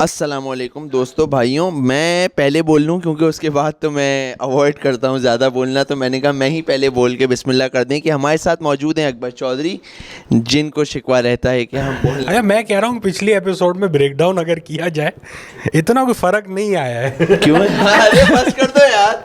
अस्सलामुअलैकुम दोस्तों भाइयों, मैं पहले बोल लूँ क्योंकि उसके बाद तो मैं अवॉइड करता हूँ ज़्यादा बोलना, तो मैंने कहा मैं ही पहले बोल के बिस्मिल्लाह कर दें कि हमारे साथ मौजूद हैं अकबर चौधरी, जिनको शिकवा रहता है कि हम बोल। अच्छा, मैं कह रहा हूँ पिछली एपिसोड में ब्रेकडाउन अगर किया जाए इतना कोई फर्क नहीं आया है। क्यों? अरे बस कर दो यार,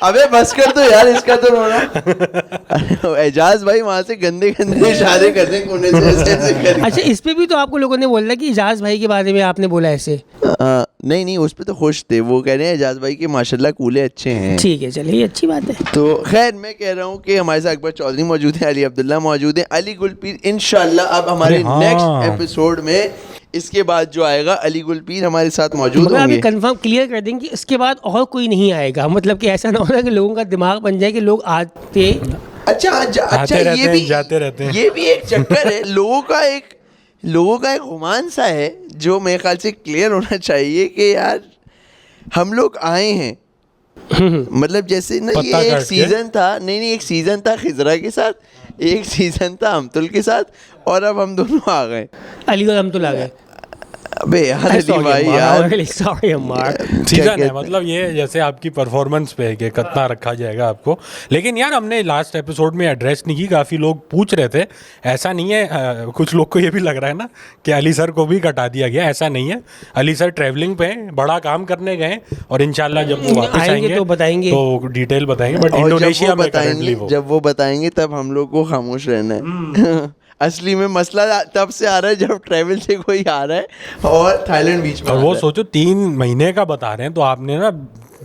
अबे बस कर दो यार, इसका तो रोना। एजाज भाई वहाँ से गंदे गंदे इशारे कर दें कोने से, ऐसे करें। अच्छा, इस पे भी तो आपको लोगों ने बोला कि इजाज भाई के बारे में आपने बोला ऐसे। नहीं उस पे तो खुश थे, वो कह रहे हैं एजाज भाई के माशाल्लाह कूले अच्छे हैं। ठीक है, चलिए अच्छी बात है। तो खैर मैं कह रहा हूँ कि हमारे साथ अकबर चौधरी मौजूद है, अली अब्दुल्ला मौजूद है, अली गुलपीर इंशाल्लाह अब हमारे नेक्स्ट एपिसोड में इसके बाद जो आएगा अली गुलपीर हमारे साथ मौजूद मगर होंगे। अभी कंफर्म क्लियर कर देंगे कि इसके बाद और कोई नहीं आएगा, मतलब कि ऐसा ना होना कि लोगों का दिमाग बन जाए कि लोग आते अच्छा रहते ये हैं, भी जाते रहते हैं। ये भी एक चक्कर है लोगों का एक गुमान सा है जो मेरे ख्याल से क्लियर होना चाहिए कि यार हम लोग आए हैं, मतलब जैसे ना पत्ता ये एक काट के। सीजन था, नहीं एक सीजन था खिजरा के साथ, एक सीजन था अमतुल के साथ, और अब हम दोनों आ गए। अली और हम तो ला गए। अबे यार अली भाई यार, सॉरी अम्मार। सीजन है, मतलब ये जैसे आपकी परफॉर्मेंस पे है कि कितना रखा जाएगा आपको। लेकिन यार हमने लास्ट एपिसोड में एड्रेस नहीं की, काफ़ी लोग पूछ रहे थे। ऐसा नहीं है, कुछ लोग को ये भी लग रहा है ना कि अली सर को भी कटा दिया गया, ऐसा नहीं है। अली सर ट्रैवलिंग पे हैं, बड़ा काम करने गए, और इंशाल्लाह जब वो वापस आएंगे तो बताएंगे, तो डिटेल बताएंगे। बट और इंडोनेशिया में करंटली जब वो बताएंगे तब हम लोग को खामोश रहना है। असली में मसला तब से आ रहा है जब ट्रैवल से कोई आ रहा है और थाईलैंड बीच में और आ वो रहा है। सोचो 3 महीने का बता रहे हैं, तो आपने ना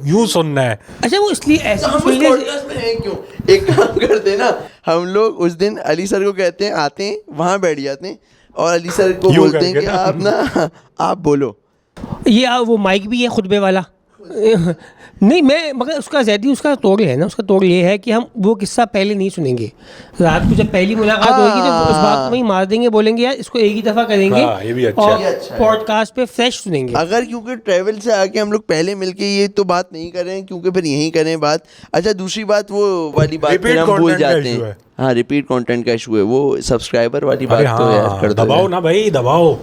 यूं सुनना है। अच्छा वो इसलिए ऐसा हम उस पॉडकास्ट में हैं क्यों? एक काम करते ना, हम लोग उस दिन अली सर को कहते हैं, आते हैं वहाँ बैठ जाते हैं और अली सर को यूं बोलते हैं करके कि ना। आप ना आप बोलो। ये वो माइक भी है खुतबे वाला। नहीं मैं मगर उसका ज़्यादा उसका तोड़ है ना, उसका तोड़ ये है कि हम वो किस्सा पहले नहीं सुनेंगे। रात को जब पहली मुलाकात होगी तो उस बात को वहीं मार देंगे, बोलेंगे यार इसको एक ही दफ़ा करेंगे। हाँ, ये भी अच्छा और है। ये अच्छा है। पॉडकास्ट पे फ्रेश सुनेंगे। अगर क्योंकि ट्रैवल से आके हम लोग पहले मिलके ये तो बात नहीं करें, क्योंकि फिर यहीं करें बात। अच्छा दूसरी बात वो वाली बात फिर Repeat हम भूल content का जाते issue हैं। है। हाँ रिपीट कंटेंट का इशू है, वो सब्सक्राइबर वाली बात अरे तो यार हाँ, कर दो दबाओ यार। ना भाई, दबाओ,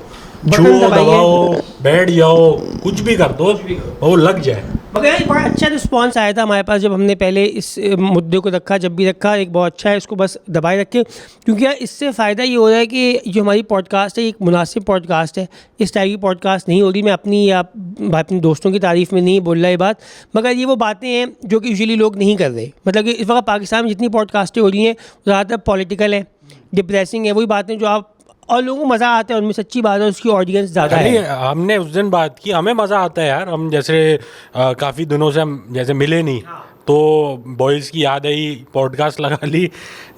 बटन छुओ, दबाइए। दबाओ, बैठ जाओ, कुछ भी कर दो, वो लग जाए। मगर यार बड़ा अच्छा रिस्पॉन्स आया था हमारे पास जब हमने पहले इस मुद्दे को रखा, जब भी रखा एक बहुत अच्छा है, इसको बस दबाए रखें, क्योंकि यार इससे फ़ायदा ये हो रहा है कि जो हमारी पॉडकास्ट है एक मुनासिब पॉडकास्ट है। इस टाइप की पॉडकास्ट नहीं हो रही, मैं अपनी या अपने दोस्तों की तारीफ़ में नहीं बोल रहा ये बात, मगर ये वो बातें हैं जो कि यूजुअली लोग नहीं कर रहे। मतलब कि इस वक्त पाकिस्तान में जितनी पॉडकास्टें हो रही हैं ज़्यादातर पॉलिटिकल है, डिप्रेसिंग है, वही बातें जो आप और लोगों को मज़ा आता है उनमें, सच्ची बात है, उसकी ऑडियंस ज़्यादा अरे है। हमने उस दिन बात की, हमें मज़ा आता है यार। हम जैसे काफ़ी दिनों से हम जैसे मिले नहीं, तो बॉयज़ की याद आई, पॉडकास्ट लगा ली।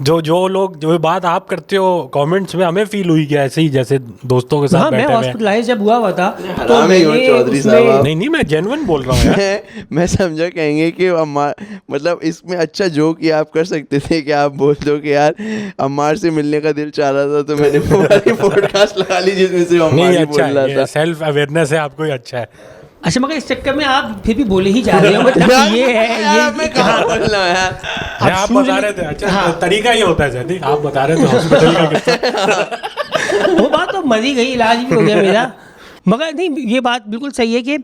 जो लोग जो बात आप करते हो कमेंट्स में, हमें फील हुई कि ऐसे ही जैसे दोस्तों के साथ हाँ, मैं बैठे हुए हैं। हॉस्पिटलाइज जब हुआ था तो हराम ही हो मैंने चौधरी उसमें- साहब आप। नहीं मैं जेन्युइन बोल रहा हूँ यार। मैं समझा कहेंगे कि अम्मार, मतलब इसमें अच्छा जोक ये आप कर सकते थे कि आप बोल दो कि यार अम्मार से मिलने का दिल चाह रहा था, तो मैंने वो वाली पॉडकास्ट लगा ली जिसमें से अम्मार नहीं ही बोल अच्छा रहा है, था। सेल्फ अवेयरनेस है आपको, ही अच्छा है। अच्छा मगर इस चक्कर में आप फिर भी बोले ही जा रहे हो, मतलब ये है यार मैं कहाँ बोल रहा हूँ यार। अरे आप बता रहे थे, अच्छा तरीका ही होता है जैसे आप बता रहे थे हॉस्पिटल का किस्सा। वो बात तो मरी गई, इलाज भी हो गया मेरा। मगर नहीं ये बात बिल्कुल सही है कि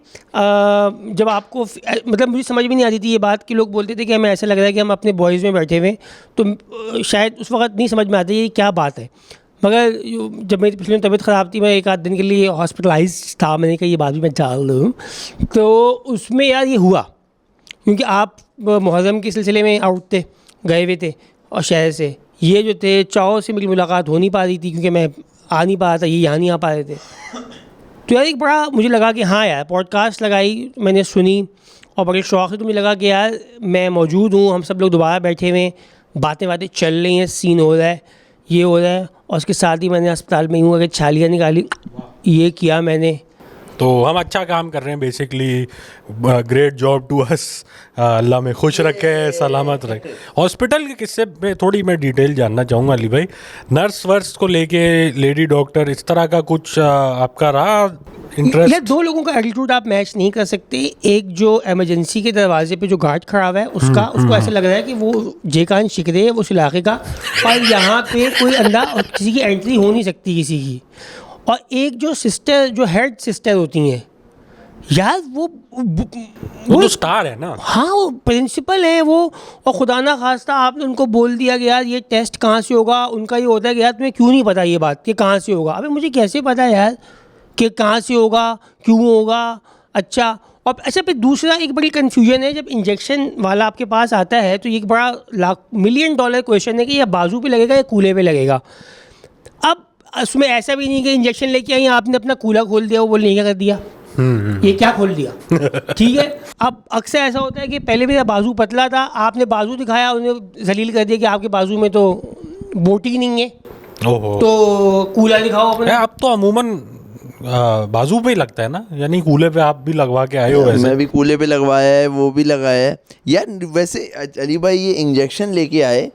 जब आपको मतलब मुझे समझ में नहीं आती थी ये बात कि लोग बोलते थे कि हमें ऐसा लग रहा है कि हम अपने बॉयज़ में बैठे हुए हैं, तो शायद उस वक्त नहीं समझ में आता ये क्या बात है। मगर जब मेरी पिछले तबीयत ख़राब थी, मैं एक आध दिन के लिए हॉस्पिटलाइज था, मैंने कहा ये बात भी मैं डाल दूँ, तो उसमें यार ये हुआ क्योंकि आप मुहर्रम के सिलसिले में आउट थे, गए हुए थे और शहर से, ये जो थे चाव से मेरी मुलाकात हो नहीं पा रही थी क्योंकि मैं आ नहीं पा रहा था, ये यहाँ नहीं आ पा रहे थे। तो यार एक बड़ा मुझे लगा कि हाँ यार पॉडकास्ट लगाई, मैंने सुनी और बड़े शौक़ से, तो मुझे लगा कि यार मैं मौजूद हूँ, हम सब लोग दोबारा बैठे हुए हैं, बातें चल रही हैं, सीन हो रहा है, ये हो रहा है, और उसके साथ ही मैंने अस्पताल में यूँ अगर छालियाँ निकाली, ये किया मैंने। तो हम अच्छा काम कर रहे हैं basically. Great job to us. अल्लाह में खुश रखे, सलामत रखे। हॉस्पिटल के किस्से में थोड़ी मैं डिटेल जानना चाहूँगा अली भाई। नर्स वर्स को लेके, लेडी डॉक्टर, इस तरह का कुछ आपका रहा इंटरेस्ट? यार दो लोगों का एटीट्यूड आप मैच नहीं कर सकते। एक जो इमरजेंसी के दरवाजे पे जो गार्ड खड़ा हुआ है उसको ऐसा लग रहा है कि वो जेकान शिकरे है उस इलाके का, और यहाँ पे कोई अंदा और किसी की एंट्री हो नहीं सकती किसी की। और एक जो सिस्टर, जो हेड सिस्टर होती हैं यार, वो तो स्टार है ना। हाँ, वो प्रिंसिपल है वो, और खुदा ना खास्ता आपने उनको बोल दिया कि यार ये टेस्ट कहाँ से होगा, उनका ये होता है कि यार तुम्हें क्यों नहीं पता ये बात कि कहाँ से होगा। अबे मुझे कैसे पता यार कि कहाँ से होगा, क्यों होगा। अच्छा, और अच्छा फिर दूसरा एक बड़ी कन्फ्यूजन है, जब इंजेक्शन वाला आपके पास आता है तो ये एक बड़ा $1,000,000 क्वेश्चन है कि यह बाजू पे लगेगा या कूल्हे पे लगेगा। अब उसमें ऐसा भी नहीं कि इंजेक्शन लेके आई आपने अपना कूल्हा खोल दिया, वो बोल नहीं कर दिया, ये क्या खोल दिया। ठीक है, अब अक्सर ऐसा होता है कि पहले मेरा बाजू पतला था, आपने बाजू दिखाया, उन्हें जलील कर दिया कि आपके बाजू में तो बोटी नहीं है, ओहो। तो कूल्हा दिखाओ अपने। अब तो अमूमन बाजू पे ही लगता है ना, यानी कूल्हे पे आप भी लगवा के आए हो वैसे। मैं भी कूल्हे पे लगवाया है, वो भी लगाया है यार। वैसे अली भाई ये इंजेक्शन लेके आए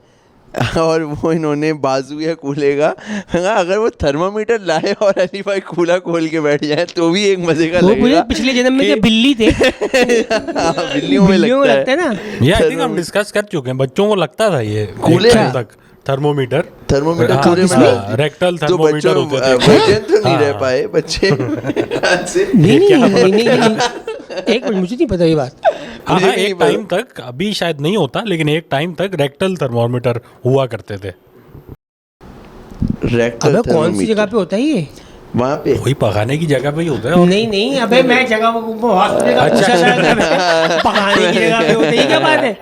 और वो इन्होंने बाजू या कूल्हे का, हाँ, अगर वो थर्मामीटर लाए और अली भाई कूल्हा खोल के बैठ जाए तो भी एक मजे का वो मुझे लगेगा। पिछले जन्म में क्या बिल्ली थे। हाँ, बिल्लियों में लगता है ना। ये आई थिंक हम डिस्कस कर चुके हैं, बच्चों को लगता था ये कूल्हे एक टाइम तक थर्मोमीटर पूरे में रेक्टल तो थर्मोमीटर बच्चों होते थे। वर्जन तो नहीं रह पाए बच्चे से। नहीं, एक मिनट, मुझे नहीं पता ये बात। हाँ, मुझे भी एक टाइम तक, अभी शायद नहीं होता, लेकिन एक टाइम तक रेक्टल थर्मोमीटर हुआ करते थे। रेक्टल अबे कौन सी जगह पे होता है ये? वहाँ पे वही पकाने की जगह पे ही होता है। और नहीं, अबे मैं जगह हॉस्पिटल का पूछा था, पकाने की जगह पे होता है, क्या बात है?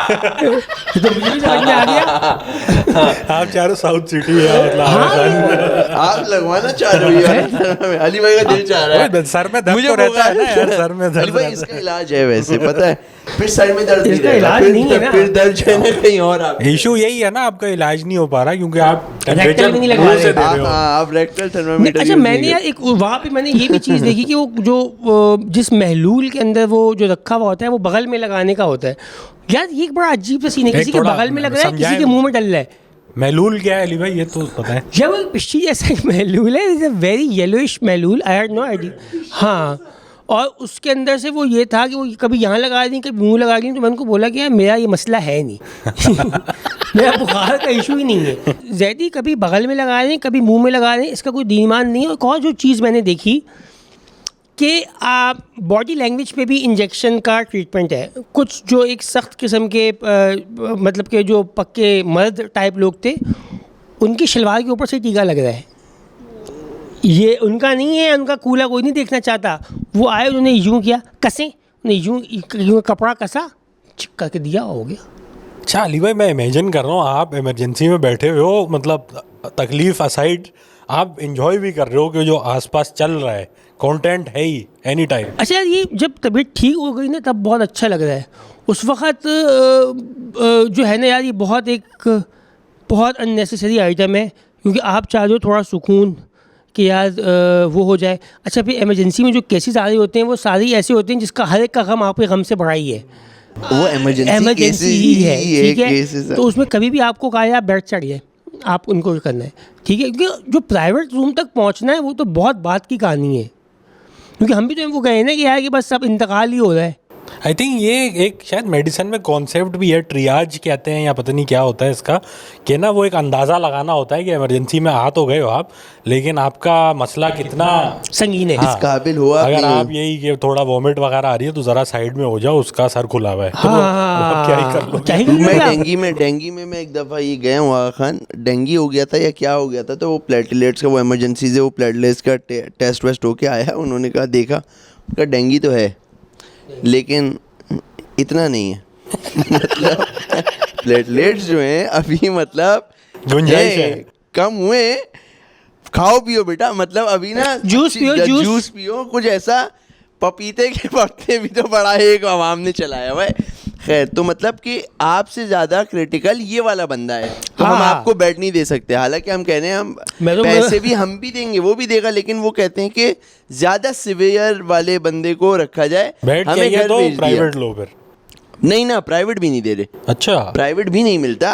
तो मुझे भी समझ में आ गया। आप चारों साउथ सिटी है, मतलब आप लगवाना चाह रहे हो अली भाई का दिल चाह रहा है। सर में दर्द तो रहता है ना यार, सर में अली दर्द भाई रहता इसका इलाज है वैसे, पता है, फिर सर में दर्द नहीं इसका रहता, इलाज नहीं है ना। फिर दर्द जो है ना कहीं और आप है। इशू यही है ना, आपका इलाज नहीं हो पा रहा क्योंकि आप रेक्टल में नहीं लगवा मुंह से रहे। दे रहे हो। आप रेक्टल थर्मामीटर। अच्छा, मैंने यार एक वहाँ पे मैंने ये भी चीज़ देखी कि वो जो जिस महलूल के अंदर वो जो रखा हुआ होता है वो बगल में लगाने का होता है। यार ये एक बड़ा अजीब सा सीन है, किसी के थोड़ा बगल में लग रहा है, किसी समझाएं। के मुंह में डल रहा है। महलूल क्या है अली भाई, ये तो पता है। जब वो पिश्ती जैसा एक महलूल है, इज अ वेरी येलोइश महलूल, आई हैड नो आइडिया। हाँ, और उसके अंदर से वो ये था कि वो कभी यहाँ लगा रही, कभी मुंह लगा रही, तो मैंने उनको बोला कि यार मेरा ये मसला है नहीं। मेरा बुखार का इशू ही नहीं है। जैदी कभी बगल में लगा रहे हैं, कभी मुंह में लगा रहे हैं, इसका कोई दीमान नहीं है। और एक और जो चीज़ मैंने देखी कि बॉडी लैंग्वेज पे भी इंजेक्शन का ट्रीटमेंट है। कुछ जो एक सख्त किस्म के मतलब के जो पक्के मर्द टाइप लोग थे, उनकी शलवार के ऊपर से टीका लग रहा है। ये उनका नहीं है, उनका कूल्हा कोई नहीं देखना चाहता। वो आए, उन्होंने यूँ किया, कसे, उन्हें यूँ कपड़ा कसा, चिक करके दिया, हो गया। अच्छा अली भाई, मैं इमेजिन कर रहा हूँ आप इमरजेंसी में बैठे हुए हो, मतलब तकलीफ असाइड आप इंजॉय भी कर रहे हो कि जो आसपास चल रहा है, कंटेंट है ही एनी टाइम। अच्छा यार, ये जब तबीयत ठीक हो गई ना तब बहुत अच्छा लग रहा है। उस वक़्त जो है ना यार, ये बहुत अननेसेसरी आइटम है, क्योंकि आप चाह रहे हो थोड़ा सुकून कि यार वो हो जाए। अच्छा, फिर इमरजेंसी में जो केसेस आ रहे होते हैं वो सारे ऐसे होते हैं जिसका हर एक का गम आपके गम से बड़ा ही है। वो इमरजेंसी ही है, ठीक है। है। तो उसमें कभी भी आपको कहा यार बैठ चढ़िए, आप उनको करना है, ठीक है। क्योंकि जो प्राइवेट रूम तक पहुंचना है वो तो बहुत बात की कहानी है, क्योंकि हम भी तो वो गए ना कि यार कि बस सब इंतकाल ही हो रहा है। आई थिंक ये एक शायद मेडिसिन में कॉन्सेप्ट भी है, ट्रियाज कहते हैं या पता नहीं क्या होता है इसका, कि ना वो एक अंदाज़ा लगाना होता है कि इमरजेंसी में आ तो गए हो आप, लेकिन आपका मसला कितना संगीन है। इस काबिल हुआ अगर नहीं आप यही कि थोड़ा वॉमिट वगैरह आ रही है तो ज़रा साइड में हो जाओ, उसका सर खुला हुआ है। तो हाँ, आप क्या ही कर लो। क्या ही कर मैं लोगे आप? डेंगी में मैं एक दफ़ा ये गया हूँ आगा खान, डेंगी हो गया था या क्या हो गया था, तो वो प्लेटलेट्स का वो इमरजेंसी से वो प्लेटलेट्स का टेस्ट वेस्ट होके आया, उन्होंने कहा देखा, उनका डेंगी तो है लेकिन इतना नहीं है। मतलब प्लेटलेट्स जो हैं अभी मतलब गुंजाइश है। कम हुए, खाओ पियो बेटा, मतलब अभी ना जूस पियो, जूस पियो, कुछ ऐसा। पपीते के पत्ते भी तो बड़ा एक आवाम ने चलाया हुआ है। खैर, तो मतलब कि आपसे ज़्यादा क्रिटिकल ये वाला बंदा है, तो हम हाँ। आपको बेड नहीं दे सकते। हालांकि हम कह रहे हैं हम मैं तो- पैसे भी हम भी देंगे, वो भी देगा, लेकिन वो कहते हैं कि ज़्यादा सिवियर वाले बंदे को रखा जाए। बेड हमें चाहिए घर तो भेज दिया। प्राइवेट लो फिर। नहीं ना, प्राइवेट भी नहीं दे रहे, अच्छा, प्राइवेट भी नहीं मिलता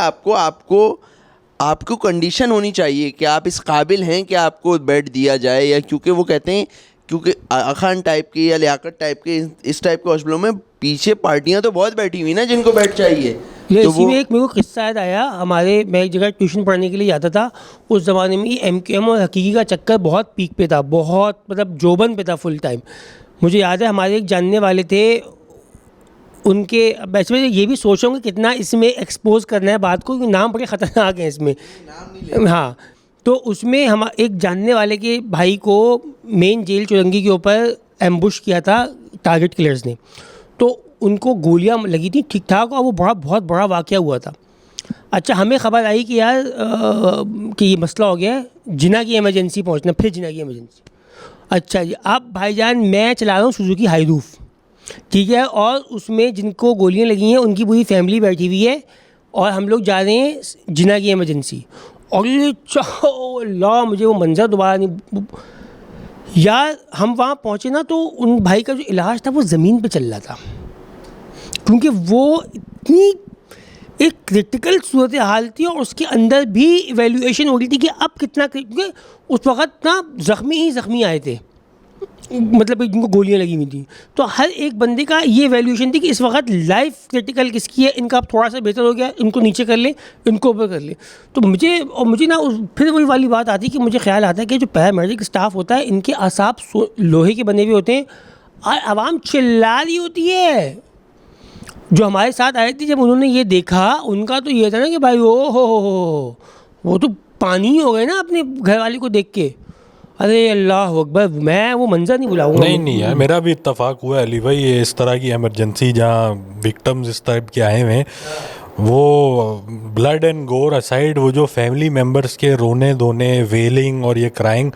आपको कंडीशन होनी चाहिए कि आप इस काबिल हैं कि आपको बेड दिया जाए, या क्योंकि वो कहते हैं क्योंकि अखान टाइप के या लियाकत टाइप के इस टाइप के हॉस्पिटलों में पीछे पार्टियां तो बहुत बैठी हुई ना जिनको बेड चाहिए। ये तो इसी में एक मेरे को किस्सा याद आया। मैं एक जगह ट्यूशन पढ़ने के लिए जाता था, उस ज़माने में MQM और हकीकी का चक्कर बहुत पीक पे था, बहुत मतलब जोबन पे था फुल टाइम। मुझे याद है हमारे एक जानने वाले थे, उनके वैसे में ये भी सोच रहा हूँ कि कितना इसमें एक्सपोज करना है बात को, क्योंकि नाम बड़े ख़तरनाक हैं इसमें। हाँ, तो उसमें हम एक जानने वाले के भाई को मेन जेल चौरंगी के ऊपर एम्बुश किया था टारगेट किलर्स ने, तो उनको गोलियां लगी थी ठीक ठाक, और वो बहुत बड़ा वाक़या हुआ था। अच्छा, हमें ख़बर आई कि यार कि ये मसला हो गया है, जिना की इमरजेंसी पहुंचना, फिर जिना की इमरजेंसी। अच्छा जी, अब भाईजान मैं चला रहा हूँ सुजुकी हाईरूफ, ठीक है, और उसमें जिनको गोलियां लगी हैं उनकी पूरी फैमिली बैठी हुई है, और हम लोग जा रहे हैं जिना की इमरजेंसी। और ये अल्लाह, मुझे वो मंज़र दोबारा नहीं यार। हम वहाँ पहुँचे ना, तो उन भाई का जो इलाज था वो ज़मीन पे चल रहा था, क्योंकि वो इतनी एक क्रिटिकल सूरत हाल थी, और उसके अंदर भी इवेल्यूएशन हो रही थी कि अब कितना, क्योंकि उस वक्त ना ज़ख्मी आए थे, मतलब जिनको गोलियां लगी हुई थी, तो हर एक बंदे का ये वैल्यूएशन थी कि इस वक्त लाइफ क्रिटिकल किसकी है, इनका अब थोड़ा सा बेहतर हो गया, इनको नीचे कर ले, इनको ऊपर कर ले। तो मुझे ना फिर वही वाली बात आती है कि मुझे ख्याल आता है कि जो पैरामेडिक स्टाफ होता है, इनके आसाब लोहे के बने हुए होते हैं, और आवाम चिल्ला रही होती है। जो हमारे साथ आए थे, जब उन्होंने ये देखा, उनका तो ये था ना कि भाई ओ हो, वो तो पानी ही हो गए ना अपने घर वाले को देख के। अरे अल्लाह अकबर, मैं वो मंजर नहीं भुलाऊंगा। नहीं यार, मेरा भी इत्तेफाक हुआ है अली भाई, ये इस तरह की इमरजेंसी जहाँ विक्टिम्स इस टाइप के आए हुए हैं, वो ब्लड एंड गोर असाइड, वो जो फैमिली मेम्बर्स के रोने धोने, वेलिंग और ये क्राइंग,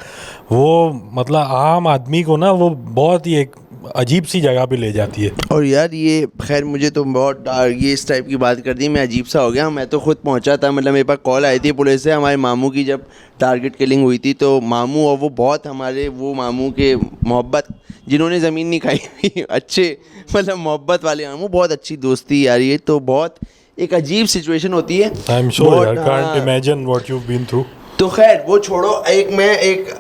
वो मतलब आम आदमी को ना वो बहुत ही एक अजीब सी जगह पे ले जाती है। और यार ये खैर मुझे तो बहुत ये इस टाइप की बात कर दी, मैं अजीब सा हो गया। मैं तो खुद पहुंचा था, मतलब मेरे पास कॉल आई थी पुलिस से, हमारे मामू की जब टारगेट किलिंग हुई थी, तो मामू और वो बहुत हमारे वो मामू के मोहब्बत, जिन्होंने ज़मीन नहीं खाई हुई, अच्छे मतलब मोहब्बत वाले मामू, बहुत अच्छी दोस्ती यार। ये तो बहुत एक अजीब सिचुएशन होती है। I am sure, I can't imagine what you been through. तो खैर वो छोड़ो, एक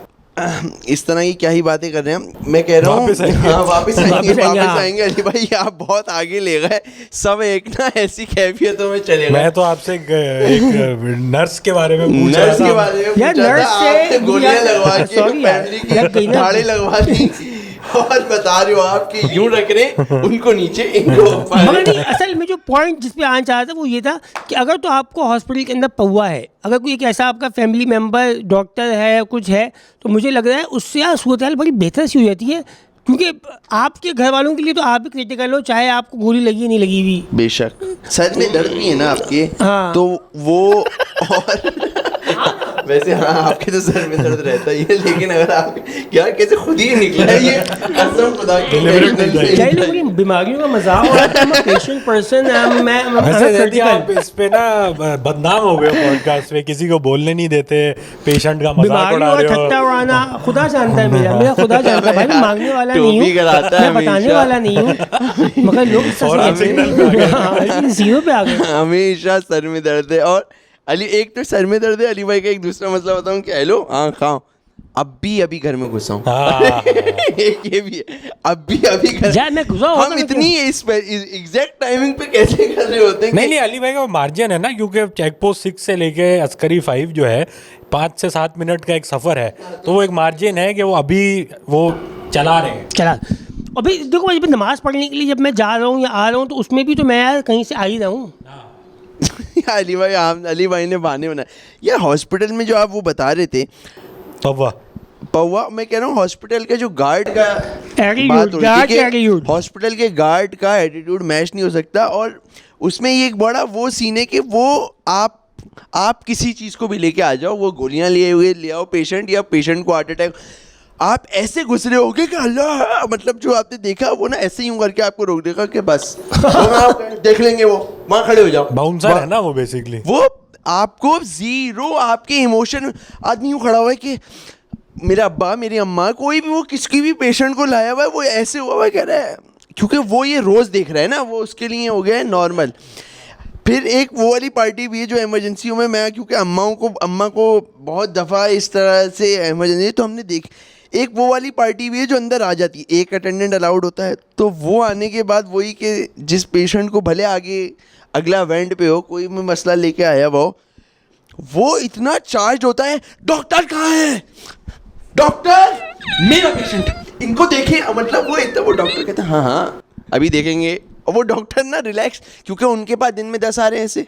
इस तरह की क्या ही बातें कर रहे हैं। मैं कह रहा हूँ वापस आएंगे अली भाई, आप बहुत आगे ले गए। सब एक ना ऐसी कैफियतों में चले गए। मैं तो आपसे एक नर्स के बारे में पूछ नर्स के बारे में पूछा था, आपने गोलियां लगवा के फैमिली की धाड़े लगवा दी, और बता रहे हो आप कि यूं रख रहे उनको नीचे, इनको मगर नहीं, असल में जो पॉइंट जिस पे आना चाह रहा था वो ये था कि अगर तो आपको हॉस्पिटल के अंदर पौआ है, अगर कोई एक ऐसा आपका फैमिली मेम्बर डॉक्टर है या कुछ है, तो मुझे लग रहा है उससे यार सूरत हाल बड़ी बेहतर सी हो जाती है, क्योंकि आपके घर वालों के लिए तो आप भी क्रिटिकल हो, चाहे आपको गोली लगी नहीं लगी हुई। बेशक सर में दर्द भी है ना आपके, हाँ। तो वो और वैसे हाँ, आपके तो सर में दर्द रहता ही है, लेकिन अगर आप यार कैसे खुद ही निकला है ये, कसम खुदा की बीमारियों का मजाक हो रहा है। पेशेंट पर्सन वैसे आप इस पे ना बदनाम हो गए पॉडकास्ट पे, किसी को बोलने नहीं देते, पेशेंट का मजाक उड़ा रहे हो। ठट्टा उड़ाना खुदा जानता है, मेरा खुदा जानता है भाई, मैं मांगने वाला नहीं हूँ, मैं बताने वाला नहीं हूँ, मगर लोग जीरो पे आ गए। हमेशा सर में दर्द है। और अली, एक तो सर में दर्द है अली भाई का, एक दूसरा मसला बताऊं कि हेलो हाँ खाओ, अभी घर में घुसा हूँ। एक ये भी है, अभी घर मैं घुसा हूँ। हम इतनी एग्जैक्ट टाइमिंग पे कैसे कर रहे होते हैं? नहीं अली भाई का मार्जिन है ना, क्योंकि चेक पोस्ट 6 से लेके अस्करी 5 जो है 5 से 7 मिनट का एक सफ़र है, तो वो एक मार्जिन है कि वो अभी वो चला रहे हैं। अभी देखो, जब नमाज़ पढ़ने के लिए जब मैं जा रहा हूँ या आ रहा हूँ, तो उसमें भी तो मैं यार कहीं से आ ही रहा हूँ। अली भाई ने बहाने बनाए यार। हॉस्पिटल में जो आप वो बता रहे थे पौवा, मैं कह रहा हूँ हॉस्पिटल के जो गार्ड का बात हो रही है, हॉस्पिटल के गार्ड का एटीट्यूड मैच नहीं हो सकता। और उसमें ये एक बड़ा वो सीन है कि वो आप किसी चीज़ को भी लेके आ जाओ, वो गोलियां लिए हुए ले आओ पेशेंट, या पेशेंट को हार्ट अटैक, आप ऐसे घुस रहे होगे कि अल्लाह, मतलब जो आपने देखा वो ना ऐसे यूं करके आपको रोक देगा कि बस देख लेंगे, वो वहाँ खड़े हो जाओ, बाउंसर है ना वो बेसिकली। वो आपको जीरो आपके इमोशन, आदमी यूं खड़ा हुआ है कि मेरा अब्बा मेरी अम्मा कोई भी वो किसकी भी पेशेंट को लाया हुआ है, वो ऐसे हुआ हुआ कह रहा है, क्योंकि वो ये रोज़ देख रहा है ना, वो उसके लिए हो गया है नॉर्मल। फिर एक वो वाली पार्टी भी है जो इमरजेंसियों में, मैं क्योंकि अम्मा को बहुत दफ़ा इस तरह से इमरजेंसी, तो हमने एक वो वाली पार्टी भी है जो अंदर आ जाती है, एक अटेंडेंट अलाउड होता है, तो वो आने के बाद वही कि जिस पेशेंट को भले आगे अगला वेंट पे हो कोई भी मसला लेके आया वो इतना चार्ज होता है, डॉक्टर कहाँ है, डॉक्टर मेरा पेशेंट, इनको देखिए, मतलब वो इतना, वो डॉक्टर कहता है हाँ हाँ अभी देखेंगे, और वो डॉक्टर ना रिलैक्स, क्योंकि उनके पास दिन में 10 आ रहे हैं, ऐसे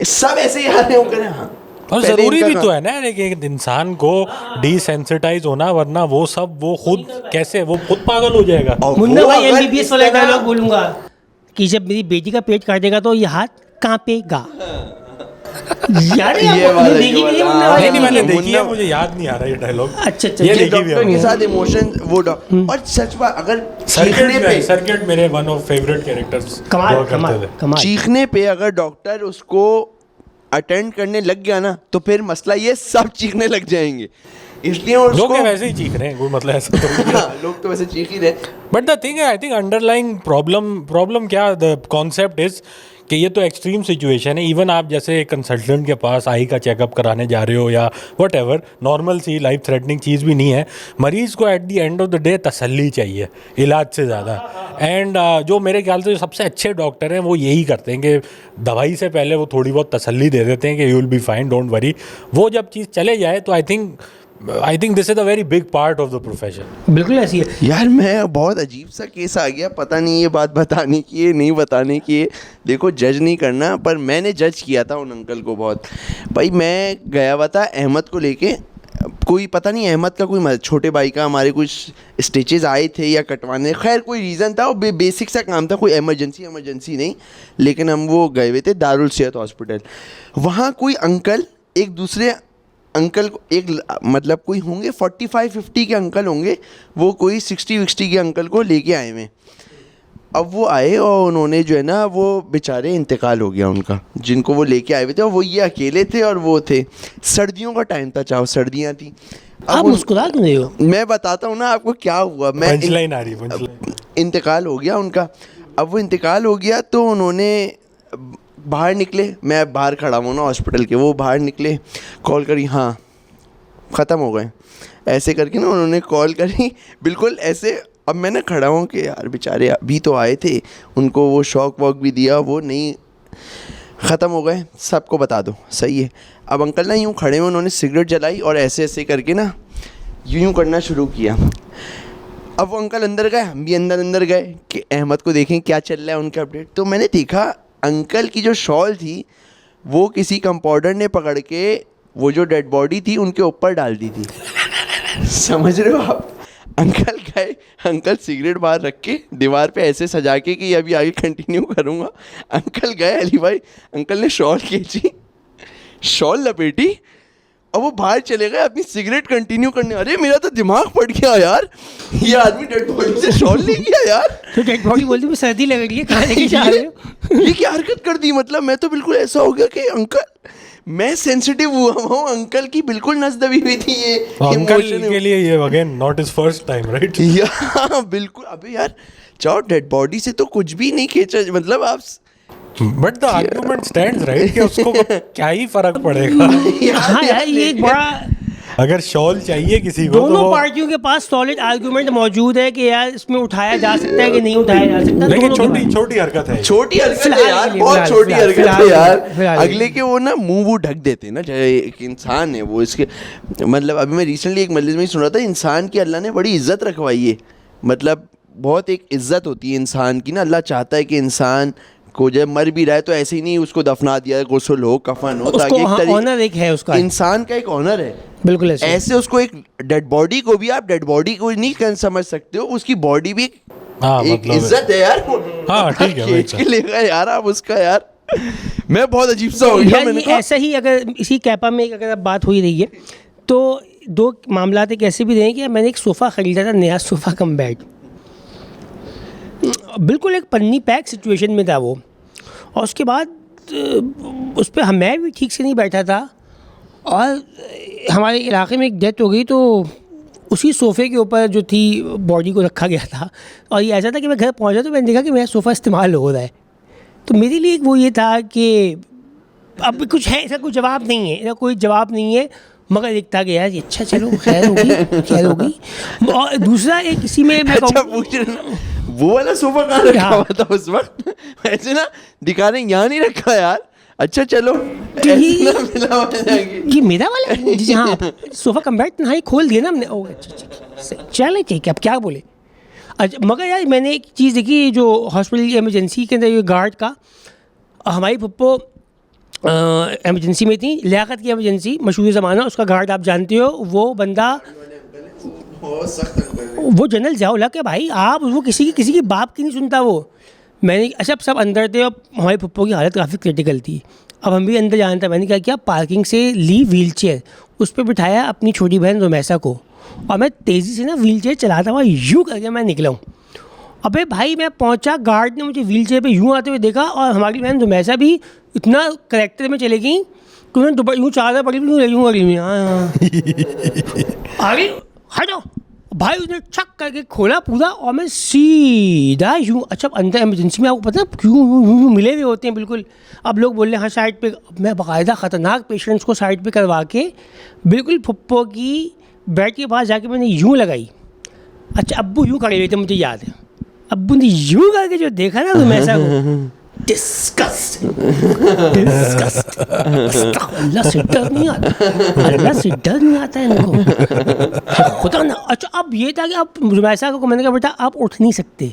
सब ऐसे ही आ रहे हैं, वो कह रहे हैं हाँ। और पहले ज़रूरी इनका भी काम- तो है ना यार, एक इंसान को डिसेंसिटाइज होना, वरना वो सब वो खुद कैसे वो खुद पागल हो जाएगा। और मुन्ना वो भाई अगर एमबीबीएस इस वाला तरह- डायलॉग बोलूंगा कि जब मेरी बेटी का पेट काटेगा तो ये हाथ कांपेगा। यार ये वाला, देखी ये नहीं है वाला, मुन्ना हाँ, भाई नहीं मैंने की? देखी है, मुझे याद नहीं आ रहा ये डायलॉग। अच्छा अच्छा ये अच्छा। देखी भी डॉक्टर के हमने। साथ इमोशन वो और सच बात, अगर चीखने पे सर्किट मेरे वन ऑफ फेवरेट कैरेक्टर्स कमाल कमाल कमाल। चीखने पे अगर डॉक्टर उसको अटेंड करने लग गया ना, तो फिर मसला ये सब चीखने लग जाएंगे, इसलिए लोग उसको वैसे ही चीख रहे हैं, कोई मतलब ऐसा तो नहीं है। हाँ, लोग तो वैसे चीख ही रहे। But the thing I think underlying problem क्या, द कॉन्सेप्ट इज कि ये तो एक्सट्रीम सिचुएशन है। इवन आप जैसे कंसल्टेंट के पास आई का चेकअप कराने जा रहे हो या वट एवर, नॉर्मल सी लाइफ थ्रेटनिंग चीज़ भी नहीं है, मरीज़ को at the end of the day तसल्ली चाहिए इलाज से ज़्यादा। एंड जो मेरे ख्याल से सबसे अच्छे डॉक्टर हैं वो यही करते हैं कि दवाई से पहले वो थोड़ी बहुत तसल्ली दे देते हैं कि you will be fine, don't worry. वो जब चीज़ चले जाए तो I think this is a very big part of the profession. बिल्कुल ऐसी है यार मैं बहुत अजीब सा केस आ गया, पता नहीं ये बात बताने की है नहीं बताने की है, देखो जज नहीं करना, पर मैंने जज किया था उन अंकल को बहुत। भाई मैं गया हुआ था अहमद को लेके, कोई पता नहीं अहमद का कोई छोटे भाई का हमारे कुछ स्टिचेस आए थे या कटवाने, खैर कोई रीज़न था, वो बेसिक सा काम था, कोई इमरजेंसी नहीं, लेकिन हम वो गए हुए थे दारुल सेहत हॉस्पिटल। वहाँ कोई अंकल एक दूसरे अंकल को, एक मतलब कोई होंगे 45-50 के अंकल होंगे, वो कोई 60-60 के अंकल को लेके आए हुए। अब वो आए और उन्होंने जो है ना वो बेचारे इंतकाल हो गया उनका, जिनको वो लेके आए हुए थे, और वो ये अकेले थे और वो थे, सर्दियों का टाइम था, चाहो सर्दियाँ थी। आप मुस्कुरा क्यों रहे हो? मैं बताता हूँ ना आपको क्या हुआ। मैं पंचलाइन आ रही पंचलाइन। इंतकाल हो गया उनका। अब वो इंतकाल हो गया तो उन्होंने बाहर निकले, मैं बाहर खड़ा हूँ ना हॉस्पिटल के, वो बाहर निकले, कॉल करी, हाँ ख़त्म हो गए, ऐसे करके ना उन्होंने कॉल करी, बिल्कुल ऐसे। अब मैं ना खड़ा हूँ कि यार बेचारे अभी तो आए थे, उनको वो शॉक वॉक भी दिया, वो नहीं, ख़त्म हो गए, सबको बता दो, सही है। अब अंकल ना यूँ खड़े हुए, उन्होंने सिगरेट जलाई और ऐसे ऐसे करके ना यूँ करना शुरू किया। अब वो अंकल अंदर गए, हम भी अंदर गए कि अहमद को देखें क्या चल रहा है उनका अपडेट। तो मैंने देखा अंकल की जो शॉल थी वो किसी कंपाउंडर ने पकड़ के वो जो डेड बॉडी थी उनके ऊपर डाल दी थी। समझ रहे हो आप? अंकल गए, अंकल सिगरेट बाहर रख के दीवार पे ऐसे सजा के कि अभी आगे कंटिन्यू करूँगा। अंकल गए अली भाई, अंकल ने शॉल खींची, शॉल लपेटी और वो बाहर चले गए अपनी सिगरेट कंटिन्यू करने। अरे मेरा तो दिमाग फट गया यार, ये आदमी डेड बॉडी से शॉल ले गया यार। तो डेड बॉडी बोलती मैं सर्दी लग रही है, कहाँ लेके जा रहे हो? ये क्या हरकत कर दी? मतलब मैं तो बिल्कुल ऐसा हो गया कि अंकल, मैं सेंसिटिव हुआ हूँ, अंकल की बिल्कुल नस दबी हुई थी ये अंकल emotion- के लिए ये again not is first time right. या बिल्कुल। अबे यार चाहो डेड बॉडी से तो कुछ भी नहीं खींचा, मतलब आप but the argument stands right कि उसको क्या ही फर्क पड़ेगा हाँ यार, ये एक बड़ा, अगर शॉल चाहिए किसी को तो दोनों वो, पार्टियों के पास सॉलिड आर्गुमेंट मौजूद है कि यार इसमें उठाया जा सकता है कि नहीं उठाया जा सकता। लेकिन दोनों के छोटी छोटी हरकत है। छोटी हरकत है फिलहाल यार, के लिए, बहुत फिलहाल, छोटी फिलहाल, हरकत है फिलहाल, यार। फिलहाल। अगले के वो ना मुंह वो ढक देते हैं ना, चाहे एक इंसान है वो, इसके मतलब अभी मैं रिसेंटली एक मजलिस में ही सुन रहा था, इंसान की अल्लाह ने बड़ी इज्जत रखवाई है। मतलब बहुत एक इज्जत होती है इंसान की ना, अल्लाह चाहता है कि इंसान को जब मर भी रहा है तो ऐसे ही नहीं उसको दफना दिया, गुस्ल हो, कफन हो, ताकि एक उसको ऑनर एक है उसका, इंसान का एक ऑनर है। बिल्कुल ऐसे। ऐसे उसको एक डेड बॉडी को भी आप डेड बॉडी को नहीं समझ सकते हो, उसकी बॉडी भी हाँ, एक मतलब इज्जत है यार। हाँ, ठीक है, खींच के ले गए यार आप उसका यार। मैं बहुत अजीब सा हो गया। यार मैंने ये कहा ऐसा ही, अगर इसी कैपा में अगर अब बात हो ही रही है तो दो मामलात एक ऐसे भी रहे कि मैंने एक सोफ़ा ख़रीदा था, नया सोफ़ा कम बेड, बिल्कुल एक पन्नी पैक सिचुएशन में था वो, और उसके बाद उस पर मैं भी ठीक से नहीं बैठा था, और हमारे इलाके में एक डेथ हो गई तो उसी सोफ़े के ऊपर जो थी बॉडी को रखा गया था। और ये ऐसा था कि मैं घर पहुंचा तो मैंने देखा कि मेरा सोफ़ा इस्तेमाल हो रहा है। तो मेरे लिए एक वो ये था कि अब कुछ है, ऐसा कोई जवाब नहीं है, ऐसा कोई जवाब नहीं है। मगर एक था कि यार ये अच्छा चलो खैर होगी। और दूसरा एक इसी में मैं अच्छा कहूँ, पूछ रहे वो वाला सोफा कहाँ रखा हाँ। हुआ था उस वक्त? ऐसे ना दिखा रहे हैं, यहाँ नहीं रखा यार। अच्छा चलो, तो ऐसे ना मिला हुआ जाएगी। ये मेरा वाला है? जी हाँ, सोफ़ा कम बेड हाँ, ये खोल दिया ना हमने। ओह अच्छा, चले ठीक है, अब क्या बोले। अच्छा मगर यार मैंने एक चीज़ देखी, जो हॉस्पिटल की इमरजेंसी के अंदर ये गार्ड का, हमारी पप्पो इमरजेंसी में थी, लियाकत की इमरजेंसी, मशहूर ज़माना, उसका गार्ड आप जानते हो, वो बंदा वो जनरल ज़ियाउल हक है भाई। आप वो किसी की बाप की नहीं सुनता वो। मैंने अच्छा अब सब अंदर थे, और हमारे पप्पो की हालत काफ़ी क्रिटिकल थी। अब हम भी अंदर जाना था, मैंने क्या किया, पार्किंग से ली व्हील चेयर, उस पर बिठाया अपनी छोटी बहन रोमैसा को, और मैं तेज़ी से ना व्हील चेयर चलाता हुआ यूँ करके मैं निकला हूँ। अबे भाई मैं पहुंचा, गार्ड ने मुझे व्हील चेयर पर यूँ आते हुए देखा, और हमारी बहन रोमैसा भी इतना करेक्टर में चले गई कि उन्होंने दोबारा यूँ चादर पकड़ी, यूँ अगली आगे हटो भाई, उसने छक करके खोला पूरा, और मैं सीधा यूँ। अच्छा अंदर इमरजेंसी में आपको पता है क्यों यूँ मिले हुए होते हैं बिल्कुल। अब लोग बोल रहे हैं हाँ साइड पे, मैं बाकायदा ख़तरनाक पेशेंट्स को साइड पे करवा के बिल्कुल फुप्पो की बेड के पास जाके मैंने यूँ लगाई। अच्छा अब्बू यूँ खड़े हुए थे, मुझे याद है, अब्बू ने यूँ करके जो देखा ना तो मैं ऐसा डिस्गस्ट अल्लाह से डर नहीं आता, अल्लाह से डर नहीं आता है इनको खुदा ना। अच्छा अब ये था कि अब रुमैसा को मैंने कहा बेटा आप उठ नहीं सकते,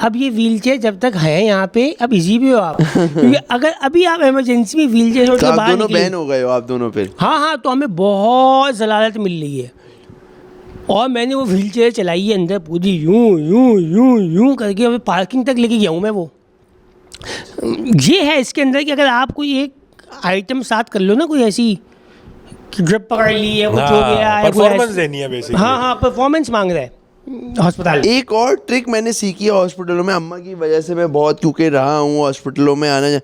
अब ये व्हील चेयर जब तक है यहाँ पे, अब इजी भी हो आप, क्योंकि अगर अभी आप इमरजेंसी में व्हील चेयर छोड़ तो के आप बाहर दोनों निकले, बहन हो गए हो आप दोनों फिर? हाँ तो हमें बहुत जलालत मिल रही है। और मैंने वो व्हील चेयर चलाई है अंदर पूरी यूँ करके, अभी पार्किंग तक लेके गया हूँ मैं। वो ये है इसके अंदर कि अगर आप कोई एक आइटम साथ कर लो ना, कोई ऐसी ग्रिप पकड़ ली है, कुछ हो गया है, परफॉर्मेंस देनी है बेसिकली। हाँ परफॉर्मेंस मांग रहा है अस्पताल। एक और ट्रिक मैंने सीखी है हॉस्पिटलों में, अम्मा की वजह से मैं बहुत क्योंकि रहा हूँ हॉस्पिटलों में आना।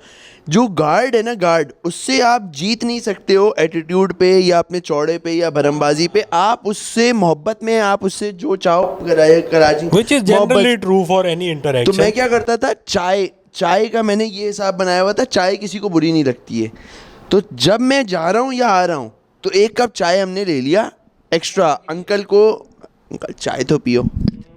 जो गार्ड है ना, गार्ड, उससे आप जीत नहीं सकते हो एटीट्यूड पे या अपने चौड़े पे या भरमबाजी पे। आप उससे मोहब्बत में, आप उससे जो चाहो Karachi, which is generally true for any interaction. तो मैं क्या करता था, चाय का मैंने ये हिसाब बनाया हुआ था, चाय किसी को बुरी नहीं लगती है, तो जब मैं जा रहा हूँ या आ रहा हूँ तो 1 कप चाय हमने ले लिया एक्स्ट्रा। अंकल को, अंकल चाय तो पियो,